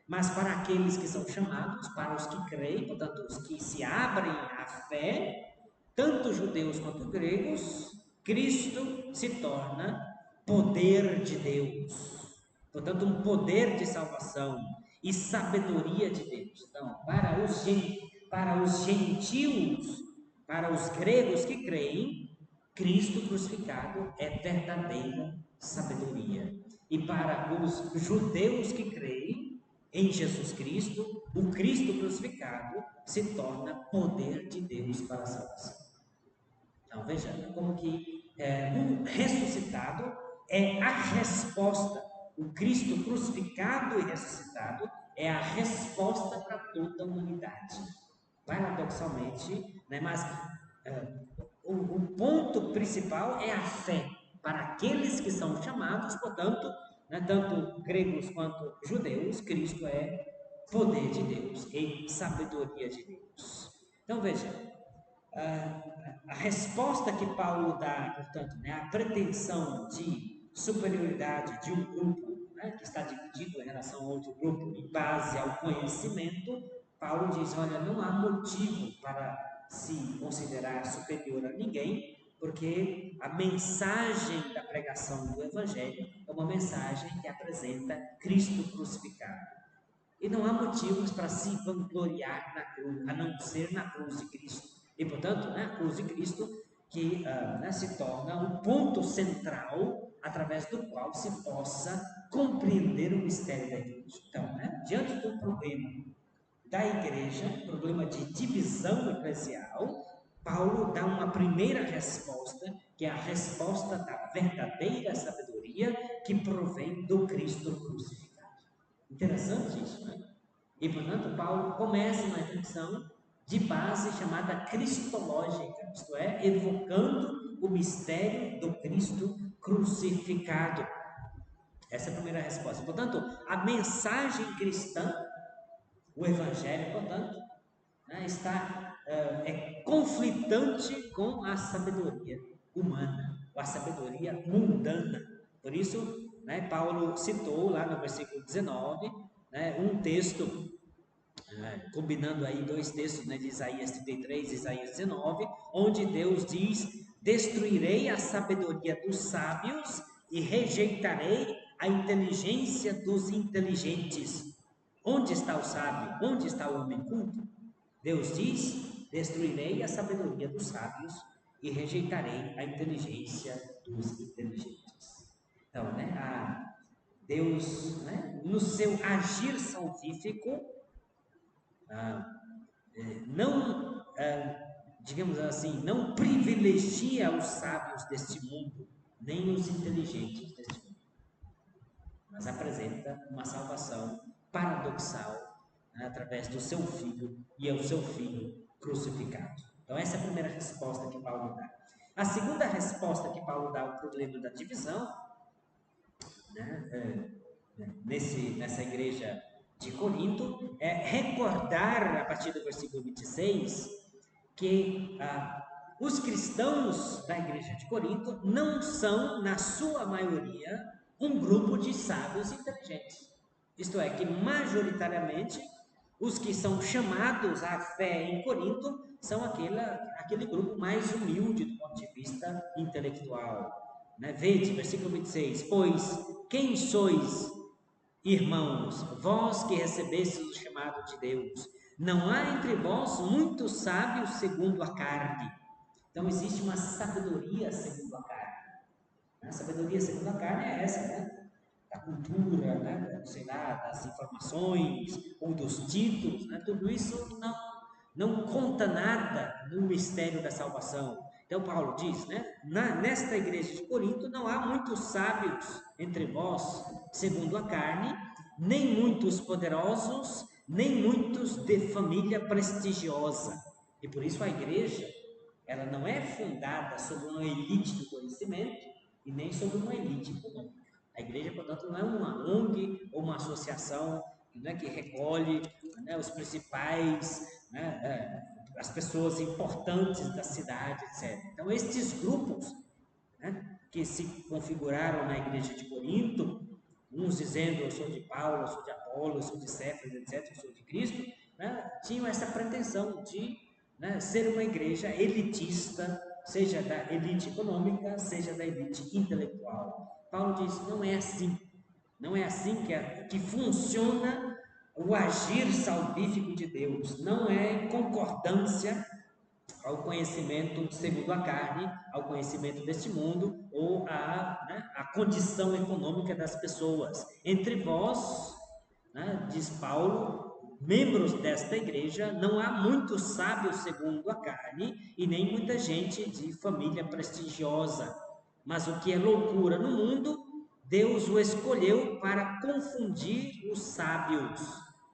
Mas para aqueles que são chamados, para os que creem, portanto, os que se abrem à fé, tanto judeus quanto gregos, Cristo se torna poder de Deus, portanto, um poder de salvação e sabedoria de Deus. Então, para os gentios, para os gregos que creem, Cristo crucificado é verdadeira sabedoria. E para os judeus que creem em Jesus Cristo, o Cristo crucificado se torna poder de Deus para a salvação. Então veja como que o ressuscitado é a resposta. O Cristo crucificado e ressuscitado é a resposta para toda a humanidade. Paradoxalmente, né, mas o ponto principal é a fé para aqueles que são chamados, portanto, né, tanto gregos quanto judeus, Cristo é poder de Deus, em sabedoria de Deus. Então veja, a resposta que Paulo dá, portanto, né, a pretensão de superioridade de um grupo, né, que está dividido em relação a outro grupo em base ao conhecimento, Paulo diz, olha, não há motivo para se considerar superior a ninguém, porque a mensagem da pregação do Evangelho é uma mensagem que apresenta Cristo crucificado. E não há motivos para se vangloriar na cruz, a não ser na cruz de Cristo. E, portanto, né, a cruz de Cristo que se torna um ponto central através do qual se possa compreender o mistério da igreja. Então, né, diante do problema da igreja, problema de divisão eclesial, Paulo dá uma primeira resposta, que é a resposta da verdadeira sabedoria que provém do Cristo crucificado. Interessante isso, né? E, portanto, Paulo começa uma reflexão de base chamada cristológica, isto é, evocando o mistério do Cristo crucificado. Essa é a primeira resposta. Portanto, a mensagem cristã, o Evangelho, portanto, né, é conflitante com a sabedoria humana, ou a sabedoria mundana. Por isso, né, Paulo citou lá no versículo 19, né, um texto, combinando aí dois textos, né, de Isaías 33 e Isaías 19, onde Deus diz: destruirei a sabedoria dos sábios e rejeitarei a inteligência dos inteligentes. Onde está o sábio? Onde está o homem culto? Deus diz: destruirei a sabedoria dos sábios e rejeitarei a inteligência dos inteligentes. Então, né, Deus, né, no seu agir salvífico, não, digamos assim, não privilegia os sábios deste mundo, nem os inteligentes deste mundo, mas apresenta uma salvação paradoxal, né, através do seu Filho, e é o seu Filho crucificado. Então essa é a primeira resposta que Paulo dá. A segunda resposta que Paulo dá ao problema da divisão, né, nessa igreja de Corinto, é recordar, a partir do versículo 26, que os cristãos da igreja de Corinto não são, na sua maioria, um grupo de sábios inteligentes. Isto é, que majoritariamente os que são chamados à fé em Corinto são aquele grupo mais humilde do ponto de vista intelectual. Né? Vede, versículo 26, pois quem sois, irmãos, vós que recebestes o chamado de Deus, não há entre vós muitos sábios segundo a carne. Então existe uma sabedoria segundo a carne. A sabedoria segundo a carne é essa, né? Da cultura, né? Sei lá, das informações ou dos títulos, né? Tudo isso não conta nada no mistério da salvação. Então Paulo diz, né? Nesta igreja de Corinto não há muitos sábios entre vós, segundo a carne, nem muitos poderosos, nem muitos de família prestigiosa. E por isso a igreja, ela não é fundada sobre uma elite do conhecimento e nem sobre uma elite econômica. A igreja, portanto, não é uma ONG ou uma associação, né, que recolhe, né, os principais, né, as pessoas importantes da cidade, etc. Então, estes grupos, né, que se configuraram na igreja de Corinto, uns dizendo eu sou de Paulo, eu sou de Apolo, eu sou de Cefas, etc., eu sou de Cristo, né, tinham essa pretensão de, né, ser uma igreja elitista, seja da elite econômica, seja da elite intelectual. Paulo diz, não é assim. Não é assim que funciona o agir salvífico de Deus. Não é em concordância ao conhecimento segundo a carne, ao conhecimento deste mundo ou a condição econômica das pessoas. Entre vós, né, diz Paulo, membros desta igreja, não há muitos sábios segundo a carne e nem muita gente de família prestigiosa. Mas o que é loucura no mundo, Deus o escolheu para confundir os sábios.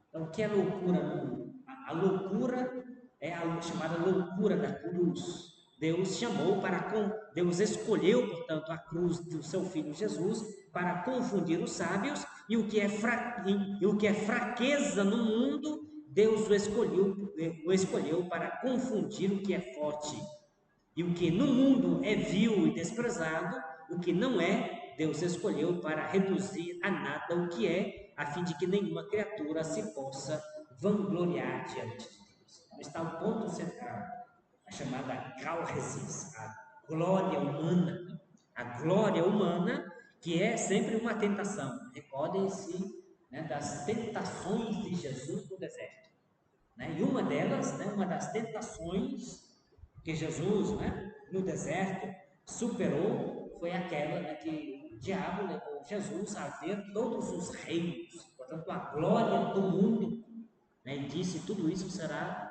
Então, o que é loucura no mundo? A loucura é a chamada loucura da cruz. Deus chamou Deus escolheu, portanto, a cruz do seu filho Jesus para confundir os sábios, e o que é fraqueza no mundo, Deus o escolheu para confundir o que é forte. E o que no mundo é vil e desprezado, o que não é, Deus escolheu para reduzir a nada o que é, a fim de que nenhuma criatura se possa vangloriar diante de Deus. Então está o ponto central, a chamada cauresis, a glória humana. A glória humana, que é sempre uma tentação. Recordem-se, né, das tentações de Jesus no deserto. Né? E uma delas, né, uma das tentações que Jesus, né, no deserto, superou, foi aquela, né, que o diabo levou Jesus a ver todos os reinos, portanto, a glória do mundo, né, e disse: tudo isso será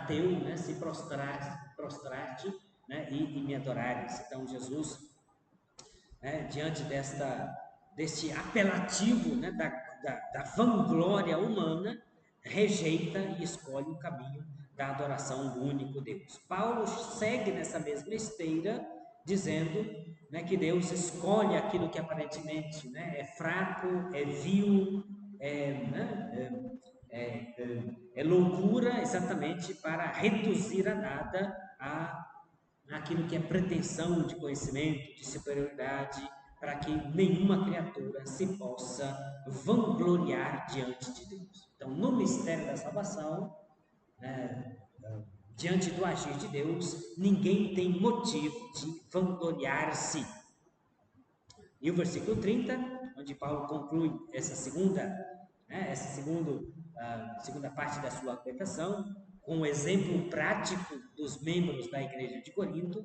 teu, né, se prostrar-te, né, e me adorares. Então, Jesus, né, diante deste apelativo, né, da vanglória humana, rejeita e escolhe o caminho da adoração do único Deus. Paulo segue nessa mesma esteira, dizendo, né, que Deus escolhe aquilo que aparentemente, né, é fraco, é vil, é loucura, exatamente para reduzir a nada aquilo que é pretensão de conhecimento, de superioridade, para que nenhuma criatura se possa vangloriar diante de Deus. Então, no mistério da salvação, né, diante do agir de Deus, ninguém tem motivo de vangloriar-se. E o versículo 30, onde Paulo conclui essa segunda parte da sua argumentação, com um exemplo prático dos membros da igreja de Corinto,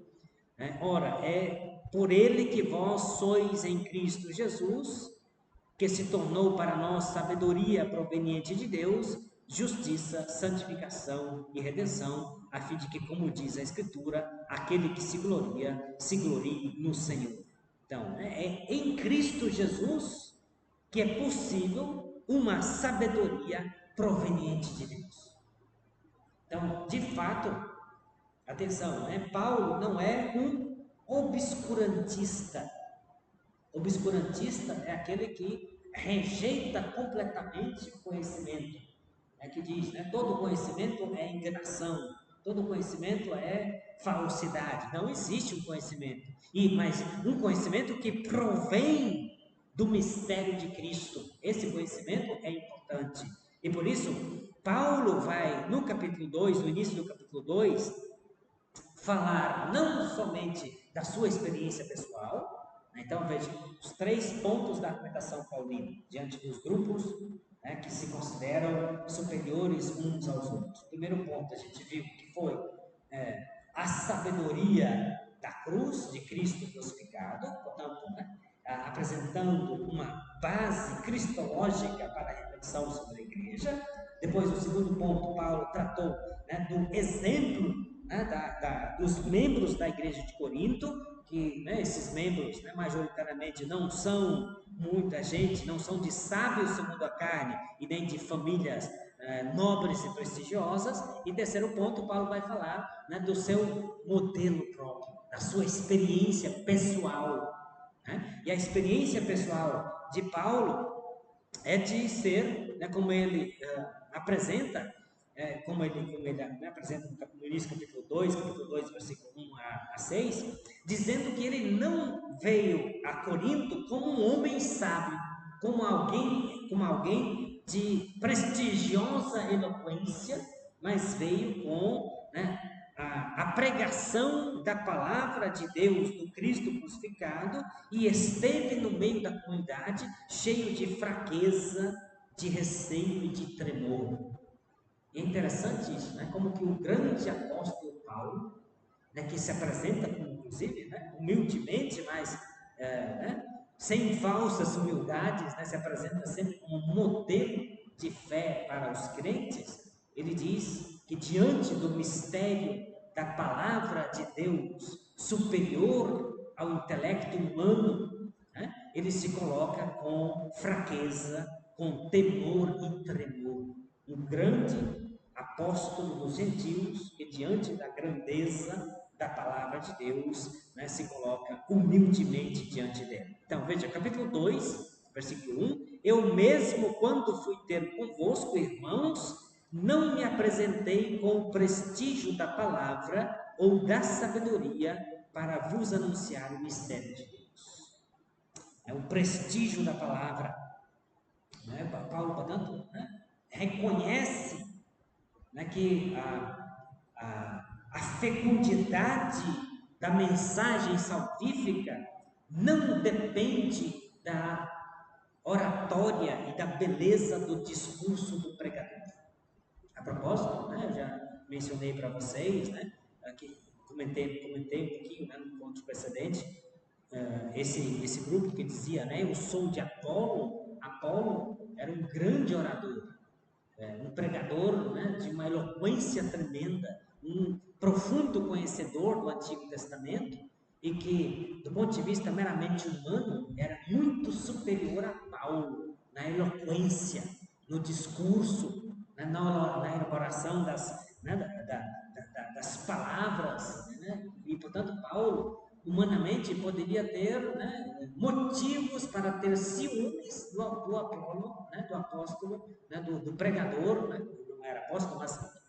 né? Ora, é por ele que vós sois em Cristo Jesus, que se tornou para nós sabedoria proveniente de Deus, justiça, santificação e redenção, a fim de que, como diz a Escritura, aquele que se glorie no Senhor. Então, é em Cristo Jesus que é possível uma sabedoria proveniente de Deus. Então, de fato, atenção, Paulo não é um obscurantista. Obscurantista é aquele que rejeita completamente o conhecimento, que diz, todo conhecimento é enganação, todo conhecimento é falsidade. Não existe um conhecimento, mas um conhecimento que provém do mistério de Cristo. Esse conhecimento é importante. E por isso, Paulo vai, no capítulo 2, no início do capítulo 2, falar não somente da sua experiência pessoal. Então, veja, os 3 pontos da argumentação paulina diante dos grupos, que se consideram superiores uns aos outros. O primeiro ponto a gente viu que foi a sabedoria da cruz de Cristo crucificado, portanto, apresentando uma base cristológica para a reflexão sobre a igreja. Depois, o segundo ponto, Paulo tratou do exemplo dos membros da igreja de Corinto, que esses membros majoritariamente não são muita gente, não são de sábios segundo a carne e nem de famílias nobres e prestigiosas. E terceiro ponto, Paulo vai falar do seu modelo próprio, da sua experiência pessoal. E a experiência pessoal de Paulo é de ser, como ele apresenta, como ele apresenta no início do capítulo 2, versículo 1 a 6, dizendo que ele não veio a Corinto como um homem sábio, como alguém de prestigiosa eloquência, mas veio com a pregação da palavra de Deus, do Cristo crucificado, e esteve no meio da comunidade cheio de fraqueza, de receio e de tremor. E é interessante isso, como que o grande apóstolo Paulo, que se apresenta, inclusive, humildemente, mas sem falsas humildades, se apresenta sempre como um modelo de fé para os crentes. Ele diz que diante do mistério da palavra de Deus, superior ao intelecto humano, ele se coloca com fraqueza, com temor e tremor. Um grande apóstolo dos gentios, que diante da grandeza, da palavra de Deus, né, se coloca humildemente diante dela. Então, veja, capítulo 2, versículo 1: eu mesmo, quando fui ter convosco, irmãos, não me apresentei com o prestígio da palavra ou da sabedoria para vos anunciar o mistério de Deus. É o prestígio da palavra. Né? Paulo, portanto, né, reconhece, né, que a fecundidade da mensagem salvífica não depende da oratória e da beleza do discurso do pregador. A propósito, né, eu já mencionei para vocês, né, aqui, comentei um pouquinho, né, no ponto precedente, esse grupo que dizia, né, eu sou de Apolo. Apolo era um grande orador, um pregador, né, de uma eloquência tremenda, um profundo conhecedor do Antigo Testamento, e que, do ponto de vista meramente humano, era muito superior a Paulo na eloquência, no discurso, né, na elaboração né, das palavras, né? E, portanto, Paulo, humanamente, poderia ter, né, motivos para ter ciúmes do Apolo, né, do apóstolo, né, do pregador, né, não era apóstolo, mas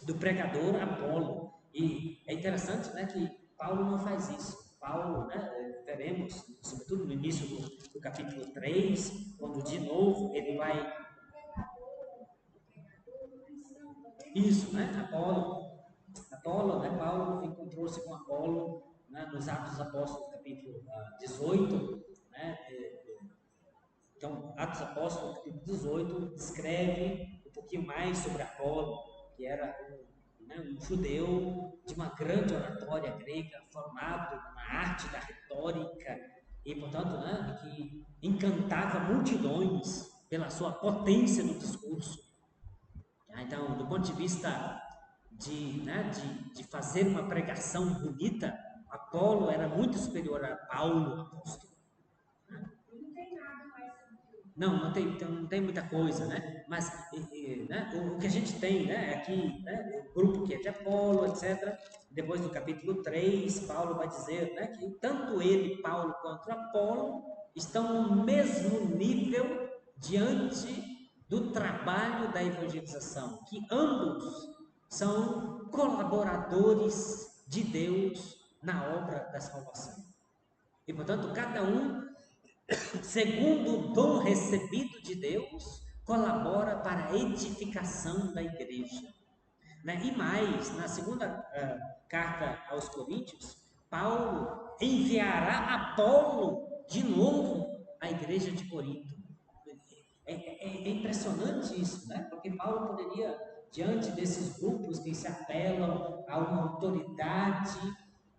do pregador Apolo. E é interessante, né, que Paulo não faz isso. Paulo, né, veremos, sobretudo no início do capítulo 3, quando de novo ele vai. Isso, né? Apolo, né? Paulo encontrou-se com Apolo, né, nos Atos dos Apóstolos, capítulo 18, né? Então, Atos dos Apóstolos, capítulo 18, descreve um pouquinho mais sobre Apolo, que era um judeu de uma grande oratória grega, formado na arte da retórica, e, portanto, né, que encantava multidões pela sua potência no discurso. Então, do ponto de vista de fazer uma pregação bonita, Apolo era muito superior a Paulo, apóstolo. Não tem muita coisa, né? Mas né, o que a gente tem, né, aqui, né, o grupo que é de Apolo, etc. Depois do capítulo 3, Paulo vai dizer, né, que tanto ele, Paulo, quanto Apolo estão no mesmo nível diante do trabalho da evangelização, que ambos são colaboradores de Deus na obra da salvação. E, portanto, cada um, segundo o dom recebido de Deus, colabora para a edificação da igreja. Né? E mais, na segunda carta aos Coríntios, Paulo enviará Apolo de novo à igreja de Corinto. É impressionante isso, né? Porque Paulo poderia, diante desses grupos que se apelam a uma autoridade,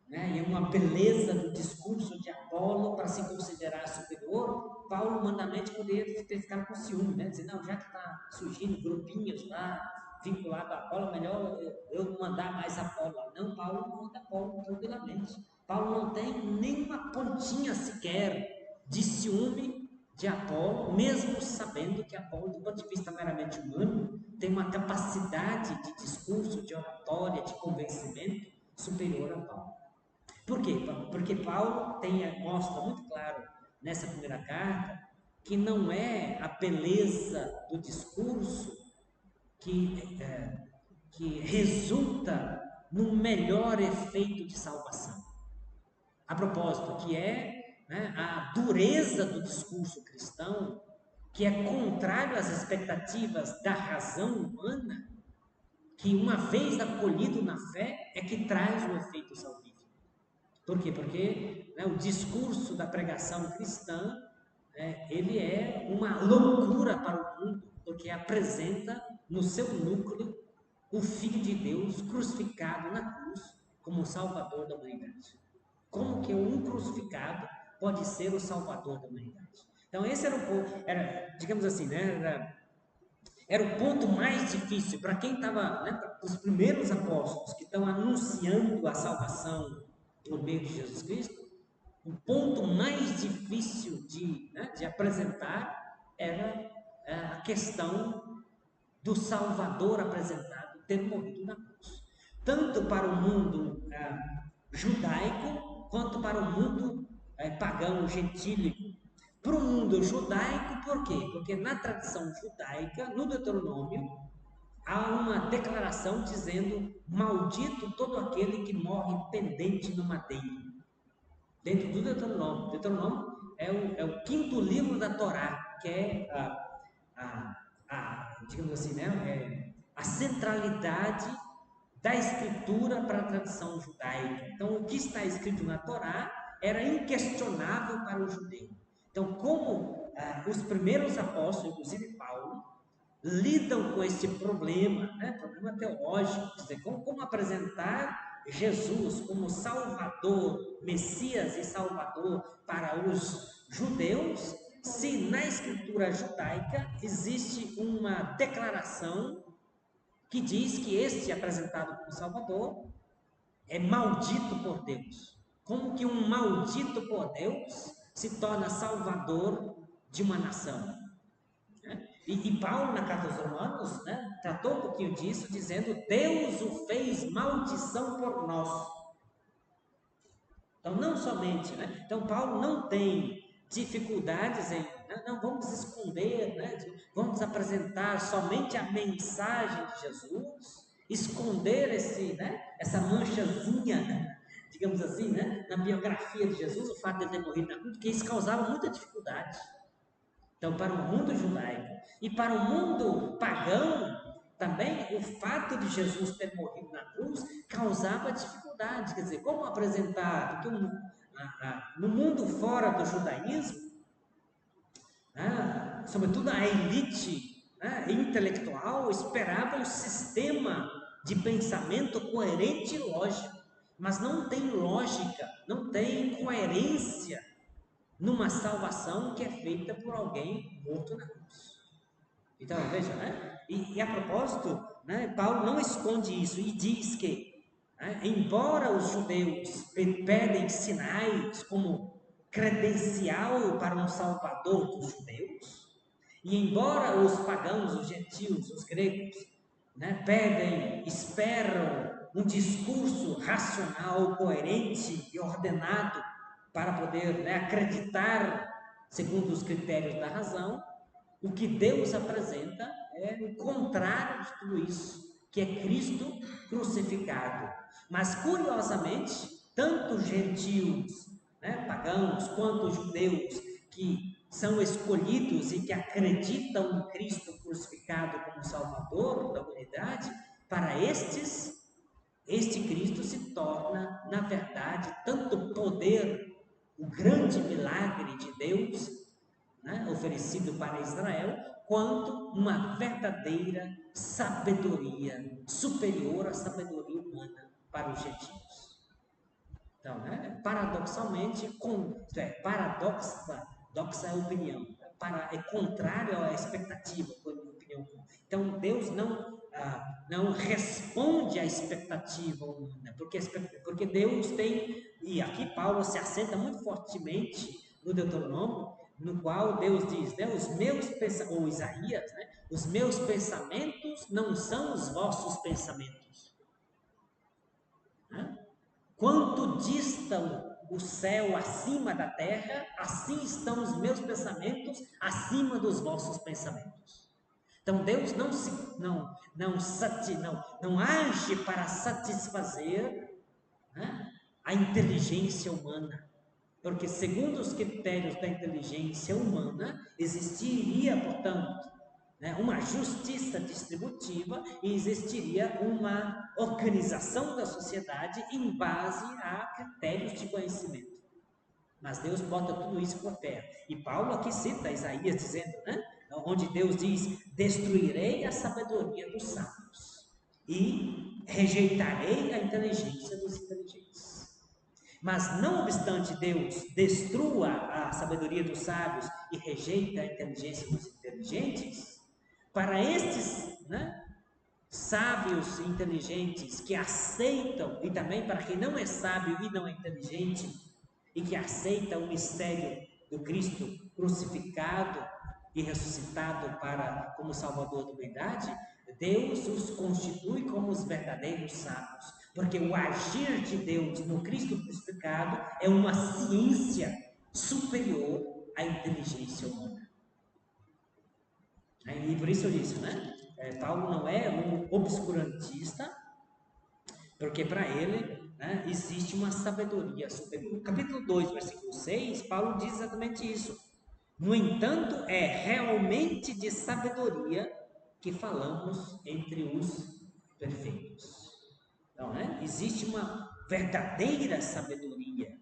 né, e uma beleza do discurso de Apolo para se considerar superior, Paulo humanamente poderia ter ficado com ciúme, né? Dizer, não, já que está surgindo grupinhos lá vinculados a Apolo, melhor eu mandar mais Apolo. Não, Paulo manda Apolo tranquilamente. Paulo não tem nenhuma pontinha sequer de ciúme de Apolo, mesmo sabendo que Apolo, do ponto de vista meramente humano, tem uma capacidade de discurso, de oratória, de convencimento superior a Paulo. Por quê? Porque Paulo mostra muito claro nessa primeira carta que não é a beleza do discurso que resulta no melhor efeito de salvação. A propósito, que é, né, a dureza do discurso cristão, que é contrário às expectativas da razão humana, que uma vez acolhido na fé é que traz o efeito salvífico. Por quê? Porque, né, o discurso da pregação cristã, ele é uma loucura para o mundo, porque apresenta no seu núcleo o Filho de Deus crucificado na cruz como o Salvador da humanidade. Como que um crucificado pode ser o Salvador da humanidade? Então esse era digamos assim, né, era o ponto mais difícil para quem estava, né, para os primeiros apóstolos que estão anunciando a salvação por meio de Jesus Cristo. O ponto mais difícil de apresentar era a questão do Salvador apresentado ter morrido na cruz. Tanto para o mundo judaico quanto para o mundo pagão, gentílico. Para o mundo judaico, por quê? Porque na tradição judaica, no Deuteronômio, há uma declaração dizendo: maldito todo aquele que morre pendente no madeiro. Dentro do Deuteronômio. Deuteronômio é o quinto livro da Torá, que é digamos assim, né? A centralidade da escritura para a tradição judaica. Então, o que está escrito na Torá era inquestionável para o judeu. Então, como os primeiros apóstolos, inclusive Paulo, lidam com esse problema, né? Problema teológico, quer dizer, como apresentar Jesus como Salvador, Messias e Salvador para os judeus, se na escritura judaica existe uma declaração que diz que este apresentado como Salvador é maldito por Deus. Como que um maldito por Deus se torna salvador de uma nação? E Paulo, na carta aos Romanos, né, tratou um pouquinho disso, dizendo: Deus o fez maldição por nós. Então, não somente, né? Então, Paulo não tem dificuldades em, não vamos esconder, né? Vamos apresentar somente a mensagem de Jesus, esconder essa manchazinha, né? Digamos assim, né? Na biografia de Jesus, o fato de ele ter morrido na cruz, porque isso causava muita dificuldade. Então, para o mundo judaico e para o mundo pagão, também o fato de Jesus ter morrido na cruz causava dificuldade. Quer dizer, como apresentar? Porque no mundo fora do judaísmo, sobretudo a elite intelectual esperava um sistema de pensamento coerente e lógico, mas não tem lógica, não tem coerência numa salvação que é feita por alguém morto na cruz. Então, veja, né? E a propósito, né, Paulo não esconde isso e diz que, embora os judeus pedem sinais como credencial para um salvador dos judeus, e embora os pagãos, os gentios, os gregos, pedem, esperam um discurso racional, coerente e ordenado para poder acreditar segundo os critérios da razão, o que Deus apresenta é o contrário de tudo isso, que é Cristo crucificado. Mas, curiosamente, tanto gentios, pagãos, quanto judeus que são escolhidos e que acreditam em Cristo crucificado como Salvador da humanidade, para este Cristo se torna, na verdade, tanto poder, o grande milagre de Deus, oferecido para Israel, quanto uma verdadeira sabedoria superior à sabedoria humana para os gentios. Então, paradoxalmente, paradoxa é a opinião, é contrário à expectativa, opinião. Então, Deus não responde à expectativa humana, porque Deus tem, e aqui Paulo se assenta muito fortemente no Deuteronômio, no qual Deus diz, os meus pensamentos, ou Isaías, os meus pensamentos não são os vossos pensamentos. Quanto distam o céu acima da terra, assim estão os meus pensamentos acima dos vossos pensamentos. Então Deus não age para satisfazer a inteligência humana, porque segundo os critérios da inteligência humana existiria, portanto, uma justiça distributiva e existiria uma organização da sociedade em base a critérios de conhecimento. Mas Deus bota tudo isso por terra. E Paulo aqui cita Isaías dizendo, onde Deus diz: destruirei a sabedoria dos sábios e rejeitarei a inteligência dos inteligentes. Mas não obstante Deus destrua a sabedoria dos sábios e rejeita a inteligência dos inteligentes, para estes sábios e inteligentes que aceitam, e também para quem não é sábio e não é inteligente, e que aceita o mistério do Cristo crucificado e ressuscitado como Salvador da humanidade, Deus os constitui como os verdadeiros sábios, Porque o agir de Deus no Cristo crucificado é uma ciência superior à inteligência humana. E por isso eu disse, né? Paulo não é um obscurantista, porque para ele, né, existe uma sabedoria superior. Capítulo 2, versículo 6, Paulo diz exatamente isso. No entanto, é realmente de sabedoria que falamos entre os perfeitos. Então, né, existe uma verdadeira sabedoria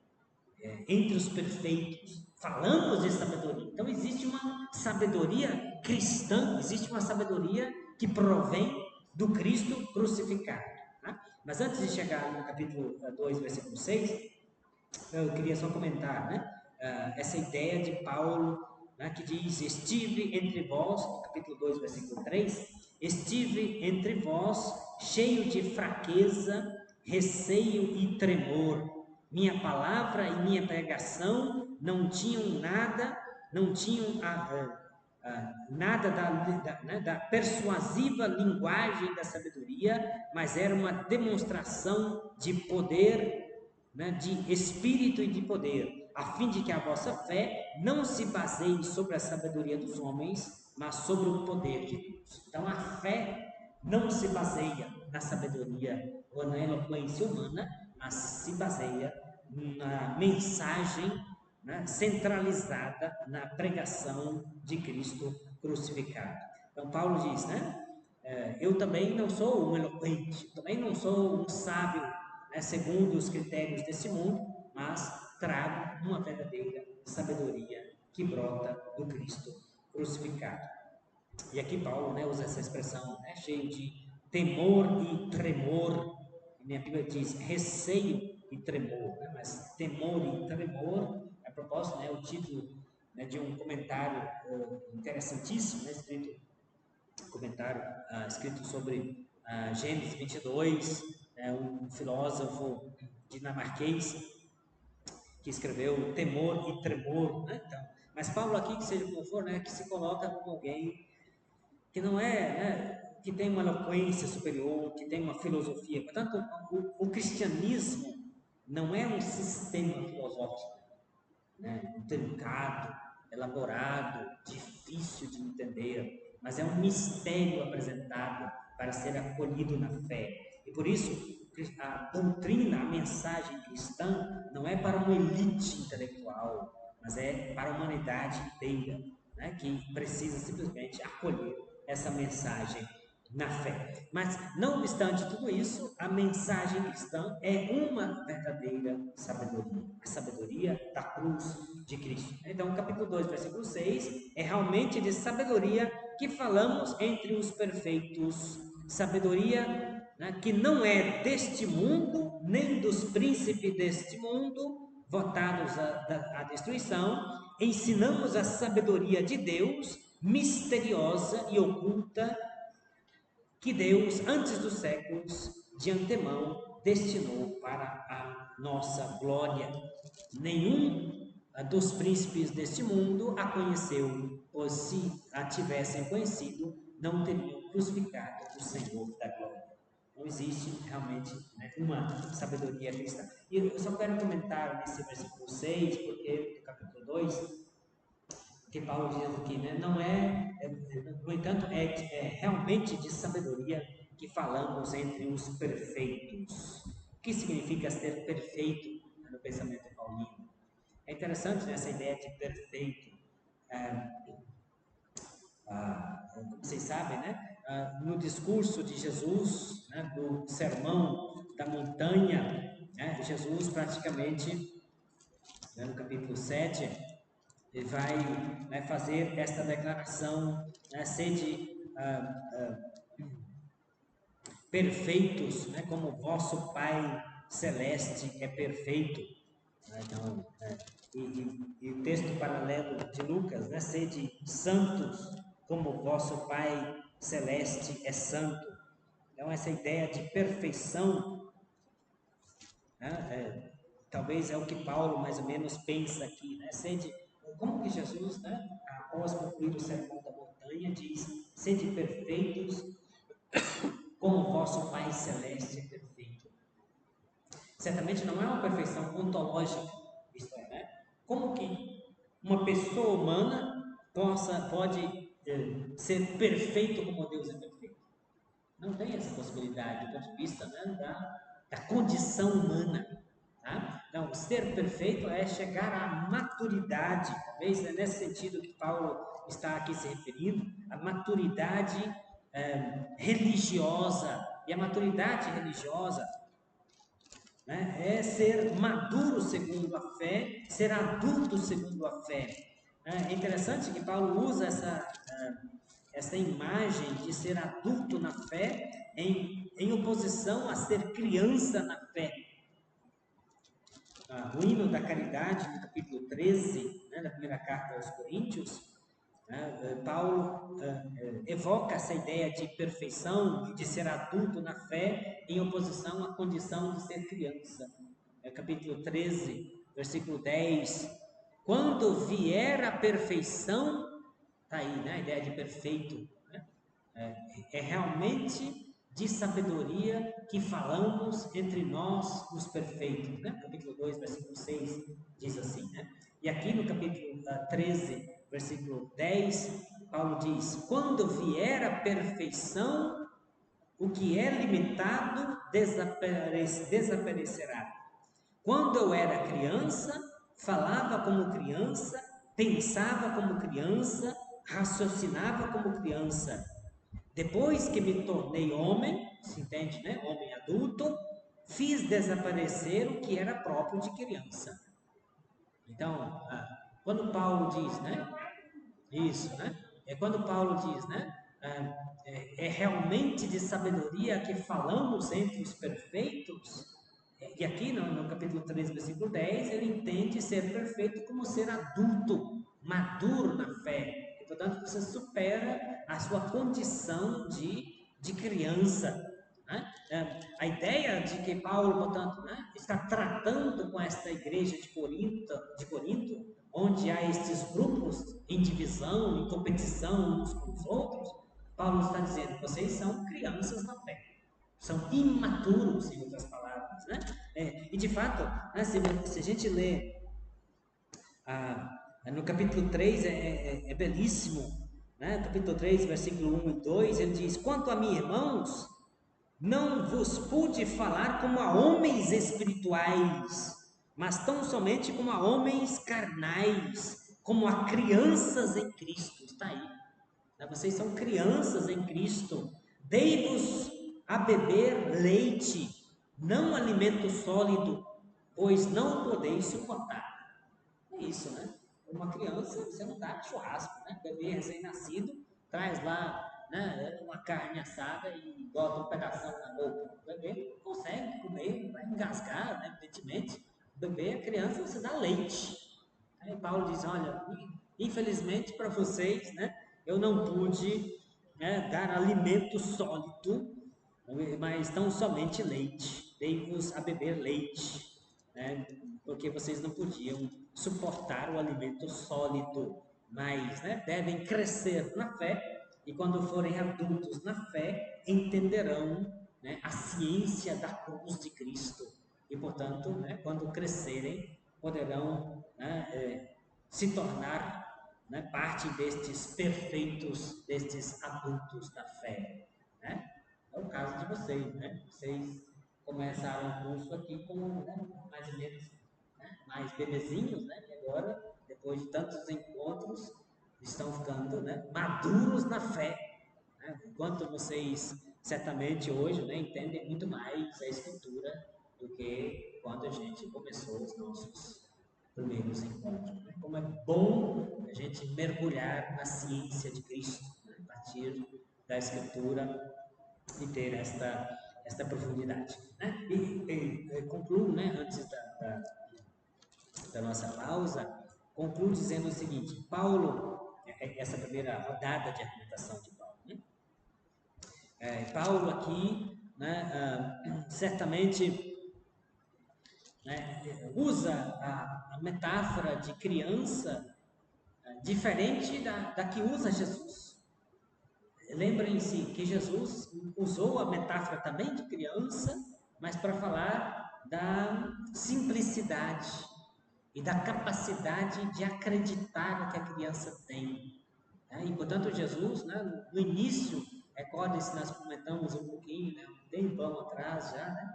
entre os perfeitos. Falamos de sabedoria. Então, existe uma sabedoria cristã, existe uma sabedoria que provém do Cristo crucificado. Tá? Mas antes de chegar no capítulo 2, versículo 6, eu queria só comentar, né? Essa ideia de Paulo, né, que diz: estive entre vós, no capítulo 2, versículo 3, estive entre vós cheio de fraqueza, receio e tremor. Minha palavra e minha pregação não tinham nada, não tinham nada da persuasiva linguagem da sabedoria, mas era uma demonstração de poder, né, de espírito e de poder, a fim de que a vossa fé não se baseie sobre a sabedoria dos homens, mas sobre o poder de Deus. Então a fé não se baseia na sabedoria ou na eloquência humana, mas se baseia na mensagem, né, centralizada na pregação de Cristo crucificado. Então Paulo diz, né? Eu também não sou um eloquente, também não sou um sábio, né, segundo os critérios desse mundo, mas trago uma verdadeira sabedoria que brota do Cristo crucificado. E aqui Paulo, né, usa essa expressão, né, cheio de temor e tremor. Minha Bíblia diz receio e tremor, né, mas temor e tremor, a propósito, né, o título, né, de um comentário interessantíssimo, né, comentário escrito sobre Gênesis 22, um filósofo dinamarquês que escreveu Temor e Tremor, né? Então, mas Paulo aqui, que seja como for, né, que se coloca como alguém que não é, né, que tem uma eloquência superior, que tem uma filosofia. Portanto, o cristianismo não é um sistema filosófico, né, intrincado, elaborado, difícil de entender, mas é um mistério apresentado para ser acolhido na fé. E por isso, a doutrina, a mensagem cristã não é para uma elite intelectual, mas é para a humanidade inteira, né, que precisa simplesmente acolher essa mensagem na fé. Mas, não obstante tudo isso, a mensagem cristã é uma verdadeira sabedoria, a sabedoria da cruz de Cristo. Então, capítulo 2, versículo 6, é realmente de sabedoria que falamos entre os perfeitos, sabedoria, né, que não é deste mundo, nem dos príncipes deste mundo, votados à destruição. Ensinamos a sabedoria de Deus, misteriosa e oculta, que Deus, antes dos séculos, de antemão, destinou para a nossa glória. Nenhum dos príncipes deste mundo a conheceu, pois se a tivessem conhecido, não teriam crucificado o Senhor da glória. Não existe realmente, né, uma sabedoria cristã. E eu só quero comentar nesse versículo 6, porque no capítulo 2, que Paulo diz aqui, né? Não no entanto, é realmente de sabedoria que falamos entre os perfeitos. O que significa ser perfeito no pensamento paulino? É interessante, né, essa ideia de perfeito. Como vocês sabem, né? No discurso de Jesus, né, do sermão da montanha, né, Jesus praticamente, né, no capítulo 7, ele vai fazer esta declaração, né, sede perfeitos, né, como vosso Pai Celeste é perfeito. Então, e o texto paralelo de Lucas, né, sede santos, como vosso Pai Celeste é santo. Então, essa ideia de perfeição, né, talvez é o que Paulo mais ou menos pensa aqui, né? Sede, como que Jesus, né, após concluir o sermão da montanha, diz: sede perfeitos, como vosso Pai Celeste é perfeito. Certamente não é uma perfeição ontológica, isto é, né? Como que uma pessoa humana pode ser perfeito como Deus é perfeito? Não tem essa possibilidade do ponto de vista, né, da condição humana. Tá? Então, ser perfeito é chegar à maturidade, talvez é nesse sentido que Paulo está aqui se referindo, a maturidade religiosa. E a maturidade religiosa, né, é ser maduro segundo a fé, ser adulto segundo a fé. É interessante que Paulo usa essa imagem de ser adulto na fé em oposição a ser criança na fé. O hino da caridade, no capítulo 13, né, da primeira carta aos Coríntios, né, Paulo evoca essa ideia de perfeição, de ser adulto na fé, em oposição à condição de ser criança. Capítulo 13, versículo 10. Quando vier a perfeição, está aí, né, a ideia de perfeito, né? É realmente de sabedoria que falamos entre nós, os perfeitos. Né? Capítulo 2, versículo 6 diz assim. Né? E aqui no capítulo 13, versículo 10, Paulo diz: quando vier a perfeição, o que é limitado desaparecerá. Quando eu era criança, falava como criança, pensava como criança, raciocinava como criança. Depois que me tornei homem, se entende, né? Homem adulto, fiz desaparecer o que era próprio de criança. Então, quando Paulo diz, né? Isso, né? É quando Paulo diz, né? É realmente de sabedoria que falamos entre os perfeitos. E aqui no capítulo 13, versículo 10, ele entende ser perfeito como ser adulto, maduro na fé. E, portanto, você supera a sua condição de criança. Né? A ideia de que Paulo, portanto, né, está tratando com esta igreja de Corinto, onde há estes grupos em divisão, em competição uns com os outros, Paulo está dizendo: vocês são crianças na fé, são imaturos, em outras palavras. Né? E de fato, né, se a gente lê no capítulo 3, é belíssimo. Né? Capítulo 3, versículo 1 e 2, ele diz: quanto a mim, irmãos, não vos pude falar como a homens espirituais, mas tão somente como a homens carnais, como a crianças em Cristo. Está aí. Vocês são crianças em Cristo. Dei-vos a beber leite, não alimento sólido, pois não podeis suportar. É isso, né? Uma criança, você não dá churrasco, né? Bebê recém-nascido, traz lá, né, uma carne assada e bota um pedação na boca. O bebê não consegue comer, vai engasgar, né, evidentemente. O bebê, a criança, você dá leite. Aí Paulo diz: olha, infelizmente para vocês, né, eu não pude, né, dar alimento sólido, mas tão somente leite. Dei-vos a beber leite, né, porque vocês não podiam suportar o alimento sólido, mas, né, devem crescer na fé, e quando forem adultos na fé, entenderão, né, a ciência da cruz de Cristo, e portanto, né, quando crescerem, poderão, né, se tornar, né, parte destes perfeitos, destes adultos da fé. Né? É o caso de vocês, né? Vocês começaram o curso aqui com, né, mais ou menos, né, mais bebezinhos, né? E agora, depois de tantos encontros, estão ficando, né, maduros na fé. Né? Enquanto vocês certamente hoje, né, entendem muito mais a Escritura do que quando a gente começou os nossos primeiros encontros. Né? Como é bom a gente mergulhar na ciência de Cristo, né? A partir da Escritura e ter esta profundidade. Né? E concluo, né, antes da nossa pausa, concluo dizendo o seguinte: Paulo, essa primeira rodada de argumentação de Paulo, né? Paulo aqui, né, certamente, né, usa a metáfora de criança diferente da que usa Jesus. Lembrem-se que Jesus usou a metáfora também de criança, mas para falar da simplicidade e da capacidade de acreditar no que a criança tem. Né? E, portanto, Jesus, né, no início, recordem-se, nós comentamos um pouquinho, né, um tempão atrás já, né,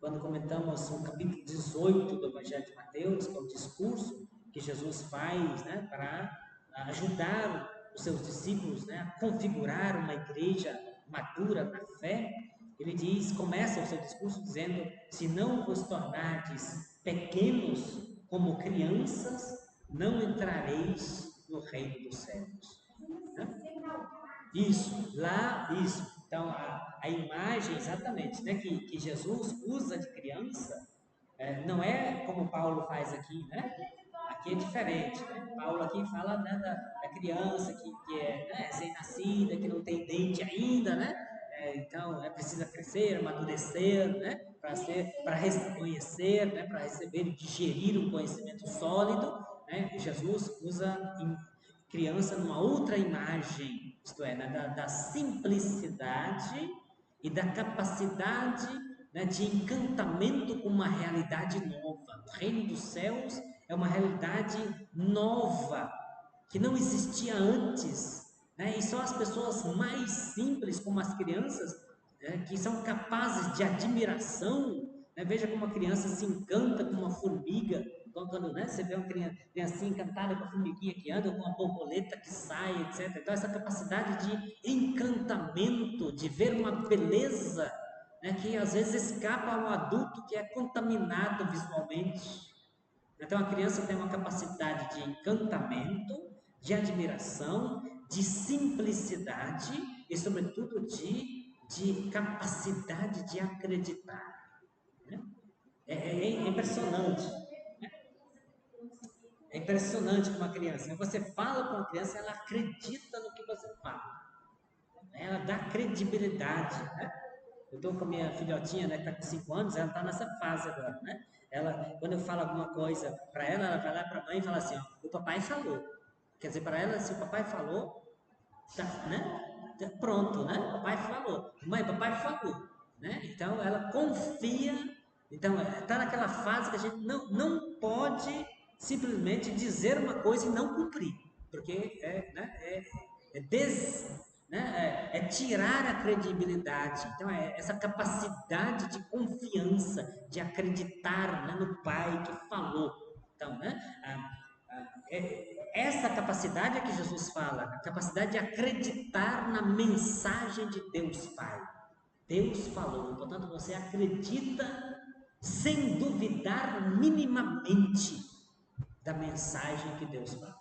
quando comentamos o capítulo 18 do Evangelho de Mateus, que é o discurso que Jesus faz, né, para ajudar os seus discípulos, né, a configurar uma igreja madura na fé. Ele diz, começa o seu discurso dizendo: se não vos tornardes pequenos como crianças, não entrareis no reino dos céus. Né? Isso, lá, isso. Então, a imagem, exatamente, né, que Jesus usa de criança, não é como Paulo faz aqui, né? Aqui é diferente, né? Paulo aqui fala, né, da criança que é, né, recém-nascida, que não tem dente ainda, né? Então, é preciso crescer, amadurecer, né? Para conhecer, né? Para receber e digerir um conhecimento sólido, né? Jesus usa criança numa outra imagem, isto é, né, da simplicidade e da capacidade, né, de encantamento com uma realidade nova. O reino dos céus é uma realidade nova, que não existia antes. Né? E só as pessoas mais simples, como as crianças, né, que são capazes de admiração. Né? Veja como a criança se encanta com uma formiga. Quando, né, você vê uma criancinha encantada com a formiguinha que anda, com uma borboleta que sai, etc. Então, essa capacidade de encantamento, de ver uma beleza, né, que às vezes escapa ao adulto que é contaminado visualmente. Então, a criança tem uma capacidade de encantamento, de admiração, de simplicidade e, sobretudo, de capacidade de acreditar. Né? É impressionante. É impressionante com uma criança. Você fala com uma criança, ela acredita no que você fala. Ela dá credibilidade. Né? Eu estou com a minha filhotinha, né, que está com 5 anos, ela está nessa fase agora, né? Ela, quando eu falo alguma coisa para ela, ela vai lá para a mãe e fala assim, ó, o papai falou. Quer dizer, para ela, se o papai falou, tá, né? Pronto, né? O papai falou. Mãe, papai falou. Né? Então, ela confia. Então, está naquela fase que a gente não pode simplesmente dizer uma coisa e não cumprir. Porque é tirar a credibilidade. Então, é essa capacidade de confiança, de acreditar, né, no pai que falou. Então, né, essa capacidade é que Jesus fala, a capacidade de acreditar na mensagem de Deus Pai. Deus falou, portanto, você acredita sem duvidar minimamente da mensagem que Deus fala.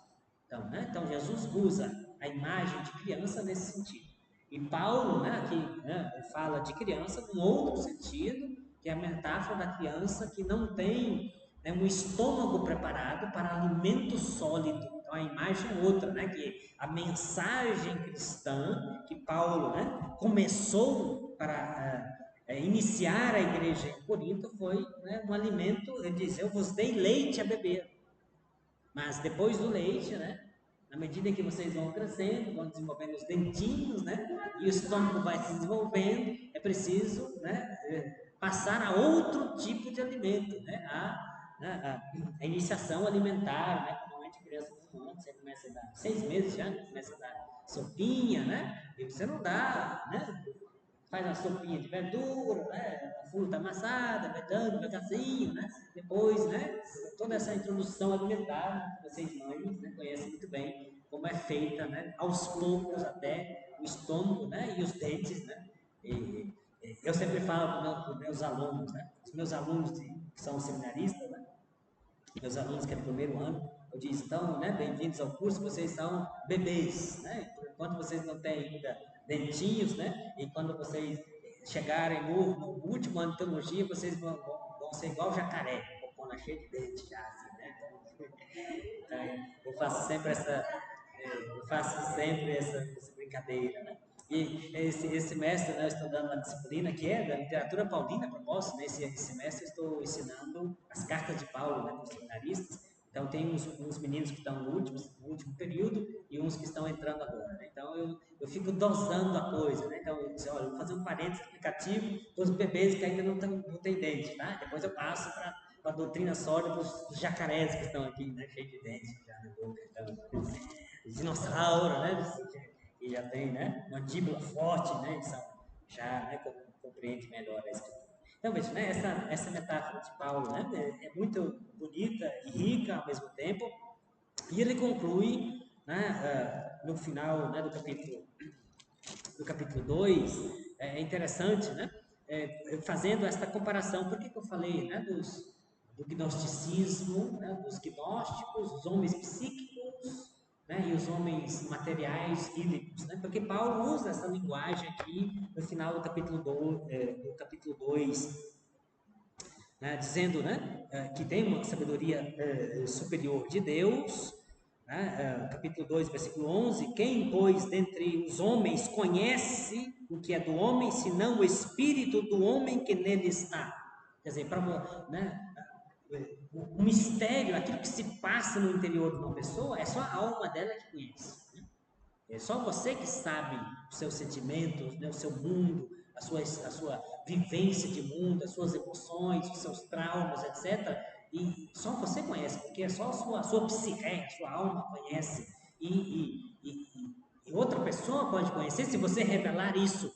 Então Jesus usa a imagem de criança nesse sentido. E Paulo, né, aqui, né, fala de criança num outro sentido, que é a metáfora da criança que não tem, né, um estômago preparado para alimento sólido. Então a imagem é outra, né, que a mensagem cristã que Paulo, né, começou para iniciar a igreja em Corinto foi, né, um alimento. Ele diz: eu vos dei leite a beber. Mas depois do leite, né? Na medida que vocês vão crescendo, vão desenvolvendo os dentinhos, né? E o estômago vai se desenvolvendo, é preciso, né, passar a outro tipo de alimento, né? A iniciação alimentar, né? Normalmente a criança com antes, você começa a dar 6 meses já, começa a dar sopinha, né? E você não dá, né? Faz uma sopinha de verdura, né? A fruta amassada, vai dando devagarzinho, né? Depois, né? Toda essa introdução alimentar, vocês mães, né, conhecem muito bem como é feita, né? Aos poucos até o estômago, né? E os dentes, né? Eu sempre falo para os meus alunos, né? Os meus alunos que são seminaristas, né? Meus alunos que é do primeiro ano, eu disse: então, né, bem-vindos ao curso, vocês são bebês, né? Enquanto vocês não têm ainda dentinhos, né? E quando vocês chegarem no último ano de teologia, vocês vão ser igual jacaré, copona cheia de dente já, assim, né? Então, eu faço sempre essa brincadeira, né? E esse semestre, né, eu estou dando uma disciplina que é da literatura paulina, a propósito, nesse semestre eu estou ensinando as cartas de Paulo, né, para os seminaristas. Então, tem uns meninos que estão no último período e uns que estão entrando agora. Né? Então, eu fico dosando a coisa. Né? Então, eu disse, olha, eu vou fazer um parênteses explicativo para os bebês que ainda não têm dente. Tá? Depois eu passo para a doutrina sólida para os jacarés que estão aqui, né? Cheios de dentes já na boca. Então, dinossauro, né? Que já tem, né? Mandíbula forte, né? Eles são, já né? Compreende melhor a escritura. Então, veja, né, essa metáfora de Paulo, né, é muito bonita e rica ao mesmo tempo, e ele conclui, né, no final, né, do capítulo 2, é interessante, né, fazendo esta comparação. Por que eu falei, né, do gnosticismo, né, dos gnósticos, os homens psíquicos, né, e os homens materiais ídicos, né? Porque Paulo usa essa linguagem aqui no final do capítulo 2, né, dizendo, né, que tem uma sabedoria superior de Deus, né, capítulo 2, versículo 11: quem, pois, dentre os homens conhece o que é do homem, senão o espírito do homem que nele está? Quer dizer, né, o mistério, aquilo que se passa no interior de uma pessoa, é só a alma dela que conhece. Né? É só você que sabe os seus sentimentos, né, o seu mundo, a sua vivência de mundo, as suas emoções, os seus traumas, etc. E só você conhece, porque é só a sua psique, a sua alma conhece. E outra pessoa pode conhecer se você revelar isso.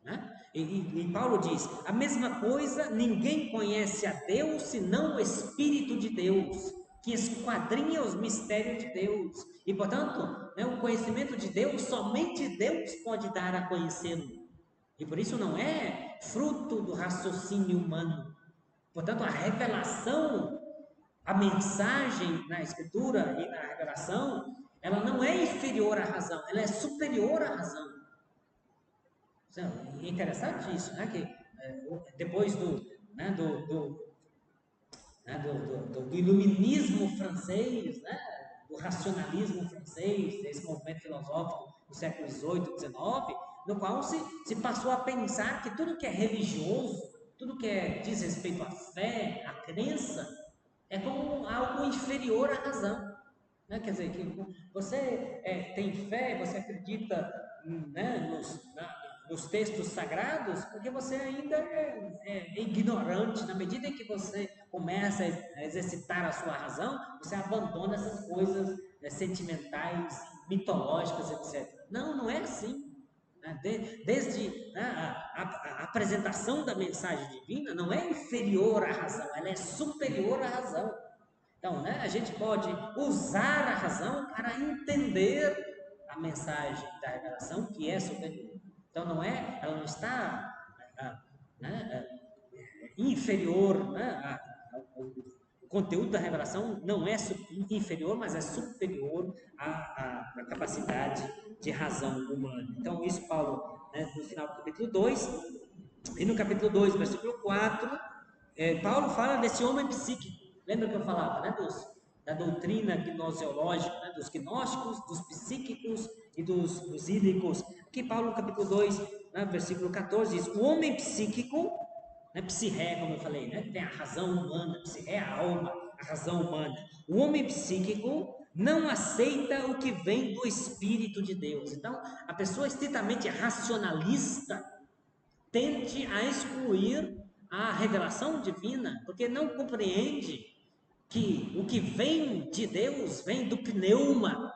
Né? E Paulo diz: a mesma coisa, ninguém conhece a Deus senão o Espírito de Deus, que esquadrinha os mistérios de Deus. E portanto, né, o conhecimento de Deus, somente Deus pode dar a conhecê-lo. E por isso não é fruto do raciocínio humano. Portanto, a revelação, a mensagem na Escritura e na revelação, ela não é inferior à razão, ela é superior à razão. É interessante isso, né? Que depois né, do iluminismo francês, né? Do racionalismo francês, desse movimento filosófico do século XVIII, XIX, no qual se passou a pensar que tudo que é religioso, tudo que diz respeito à fé, à crença, é como algo inferior à razão. Né? Quer dizer, que você tem fé, você acredita, né, nos textos sagrados, porque você ainda é ignorante. Na medida em que você começa a exercitar a sua razão, você abandona essas coisas sentimentais, mitológicas, etc. Não, não é assim. Né? Desde né, a apresentação da mensagem divina não é inferior à razão, ela é superior à razão. Então, né, a gente pode usar a razão para entender a mensagem da revelação, que é superior. Então, ela não está né, inferior, né, o conteúdo da revelação não é inferior, mas é superior à capacidade de razão humana. Então, isso Paulo, né, no final do capítulo 2, e no capítulo 2, versículo 4, Paulo fala desse homem psíquico. Lembra que eu falava, né, da doutrina gnoseológica, né, dos gnósticos, dos psíquicos e dos ídicos. Aqui Paulo, no capítulo 2, né, versículo 14, diz: o homem psíquico, né, psirré, como eu falei, né, que tem a razão humana, psirré é a alma, a razão humana. O homem psíquico não aceita o que vem do Espírito de Deus. Então, a pessoa estritamente racionalista tende a excluir a revelação divina, porque não compreende que o que vem de Deus vem do pneuma.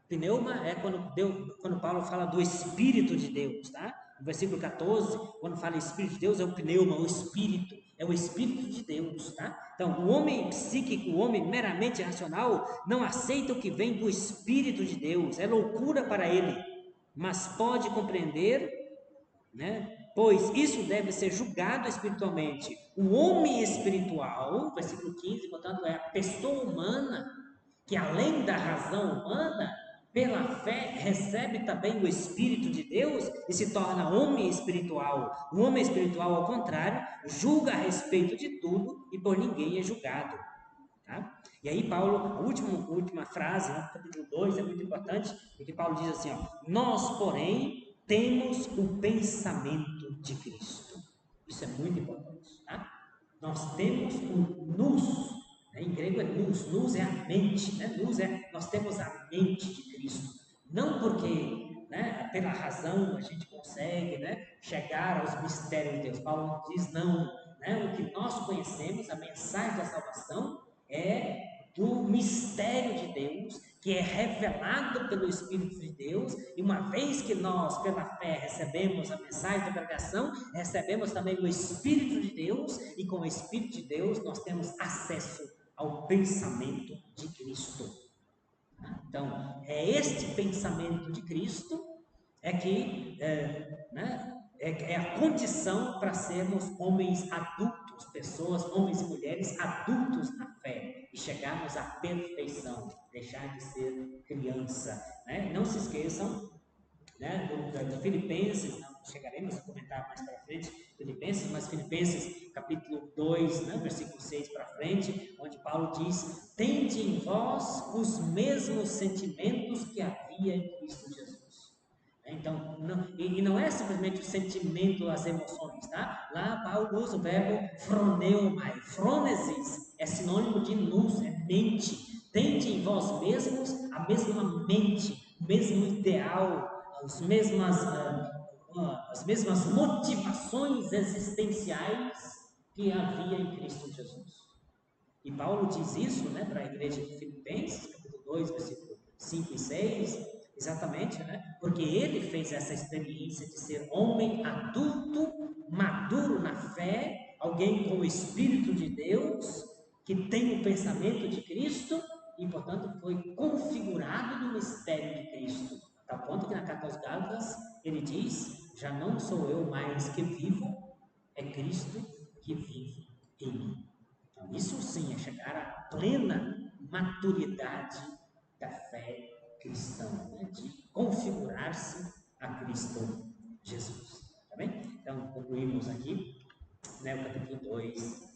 Pneuma é quando Paulo fala do Espírito de Deus, tá? No versículo 14, quando fala Espírito de Deus, é o pneuma, o Espírito, é o Espírito de Deus, tá? Então, o homem psíquico, o homem meramente racional, não aceita o que vem do Espírito de Deus, é loucura para ele, mas pode compreender, né? Pois isso deve ser julgado espiritualmente. O homem espiritual, versículo 15, portanto, é a pessoa humana, que além da razão humana, pela fé, recebe também o Espírito de Deus e se torna homem espiritual. O homem espiritual, ao contrário, julga a respeito de tudo e por ninguém é julgado. Tá? E aí Paulo, a última frase, no capítulo 2, é muito importante, porque Paulo diz assim, ó, nós, porém, temos o pensamento de Cristo. Isso é muito importante, tá? Nós temos Em grego é nous é a mente, né? Nós temos a mente de Cristo. Não porque, né, pela razão a gente consegue, né, chegar aos mistérios de Deus. Paulo diz não, né? O que nós conhecemos, a mensagem da salvação, é do mistério de Deus, que é revelado pelo Espírito de Deus, e uma vez que nós, pela fé, recebemos a mensagem da pregação, recebemos também o Espírito de Deus, e com o Espírito de Deus nós temos acesso ao pensamento de Cristo. Então, é este pensamento de Cristo é a condição para sermos homens adultos, pessoas, homens e mulheres adultos na fé e chegarmos à perfeição, deixar de ser criança. Né? Não se esqueçam, né, do Filipenses, não chegaremos a comentar mais para frente Filipenses, mas Filipenses capítulo 2, né, versículo 6 para frente, onde Paulo diz: tende em vós os mesmos sentimentos que havia em Cristo Jesus. Então, não é simplesmente o sentimento, as emoções, tá? Lá Paulo usa o verbo phroneomai. Phronesis é sinônimo de nous, é mente. Tende em vós mesmos a mesma mente, o mesmo ideal, as mesmas motivações existenciais que havia em Cristo Jesus. E Paulo diz isso, né, para a igreja de Filipenses, capítulo 2, versículo 5 e 6, exatamente, né, porque ele fez essa experiência de ser homem adulto, maduro na fé, alguém com o Espírito de Deus, que tem o pensamento de Cristo e, portanto, foi configurado no mistério de Cristo. A tal ponto que na carta aos Gálatas ele diz: já não sou eu mais que vivo, é Cristo que vive em mim. Então, isso sim é chegar à plena maturidade da fé cristã, né? De configurar-se a Cristo Jesus. Tá bem? Então, concluímos aqui, né, o capítulo 2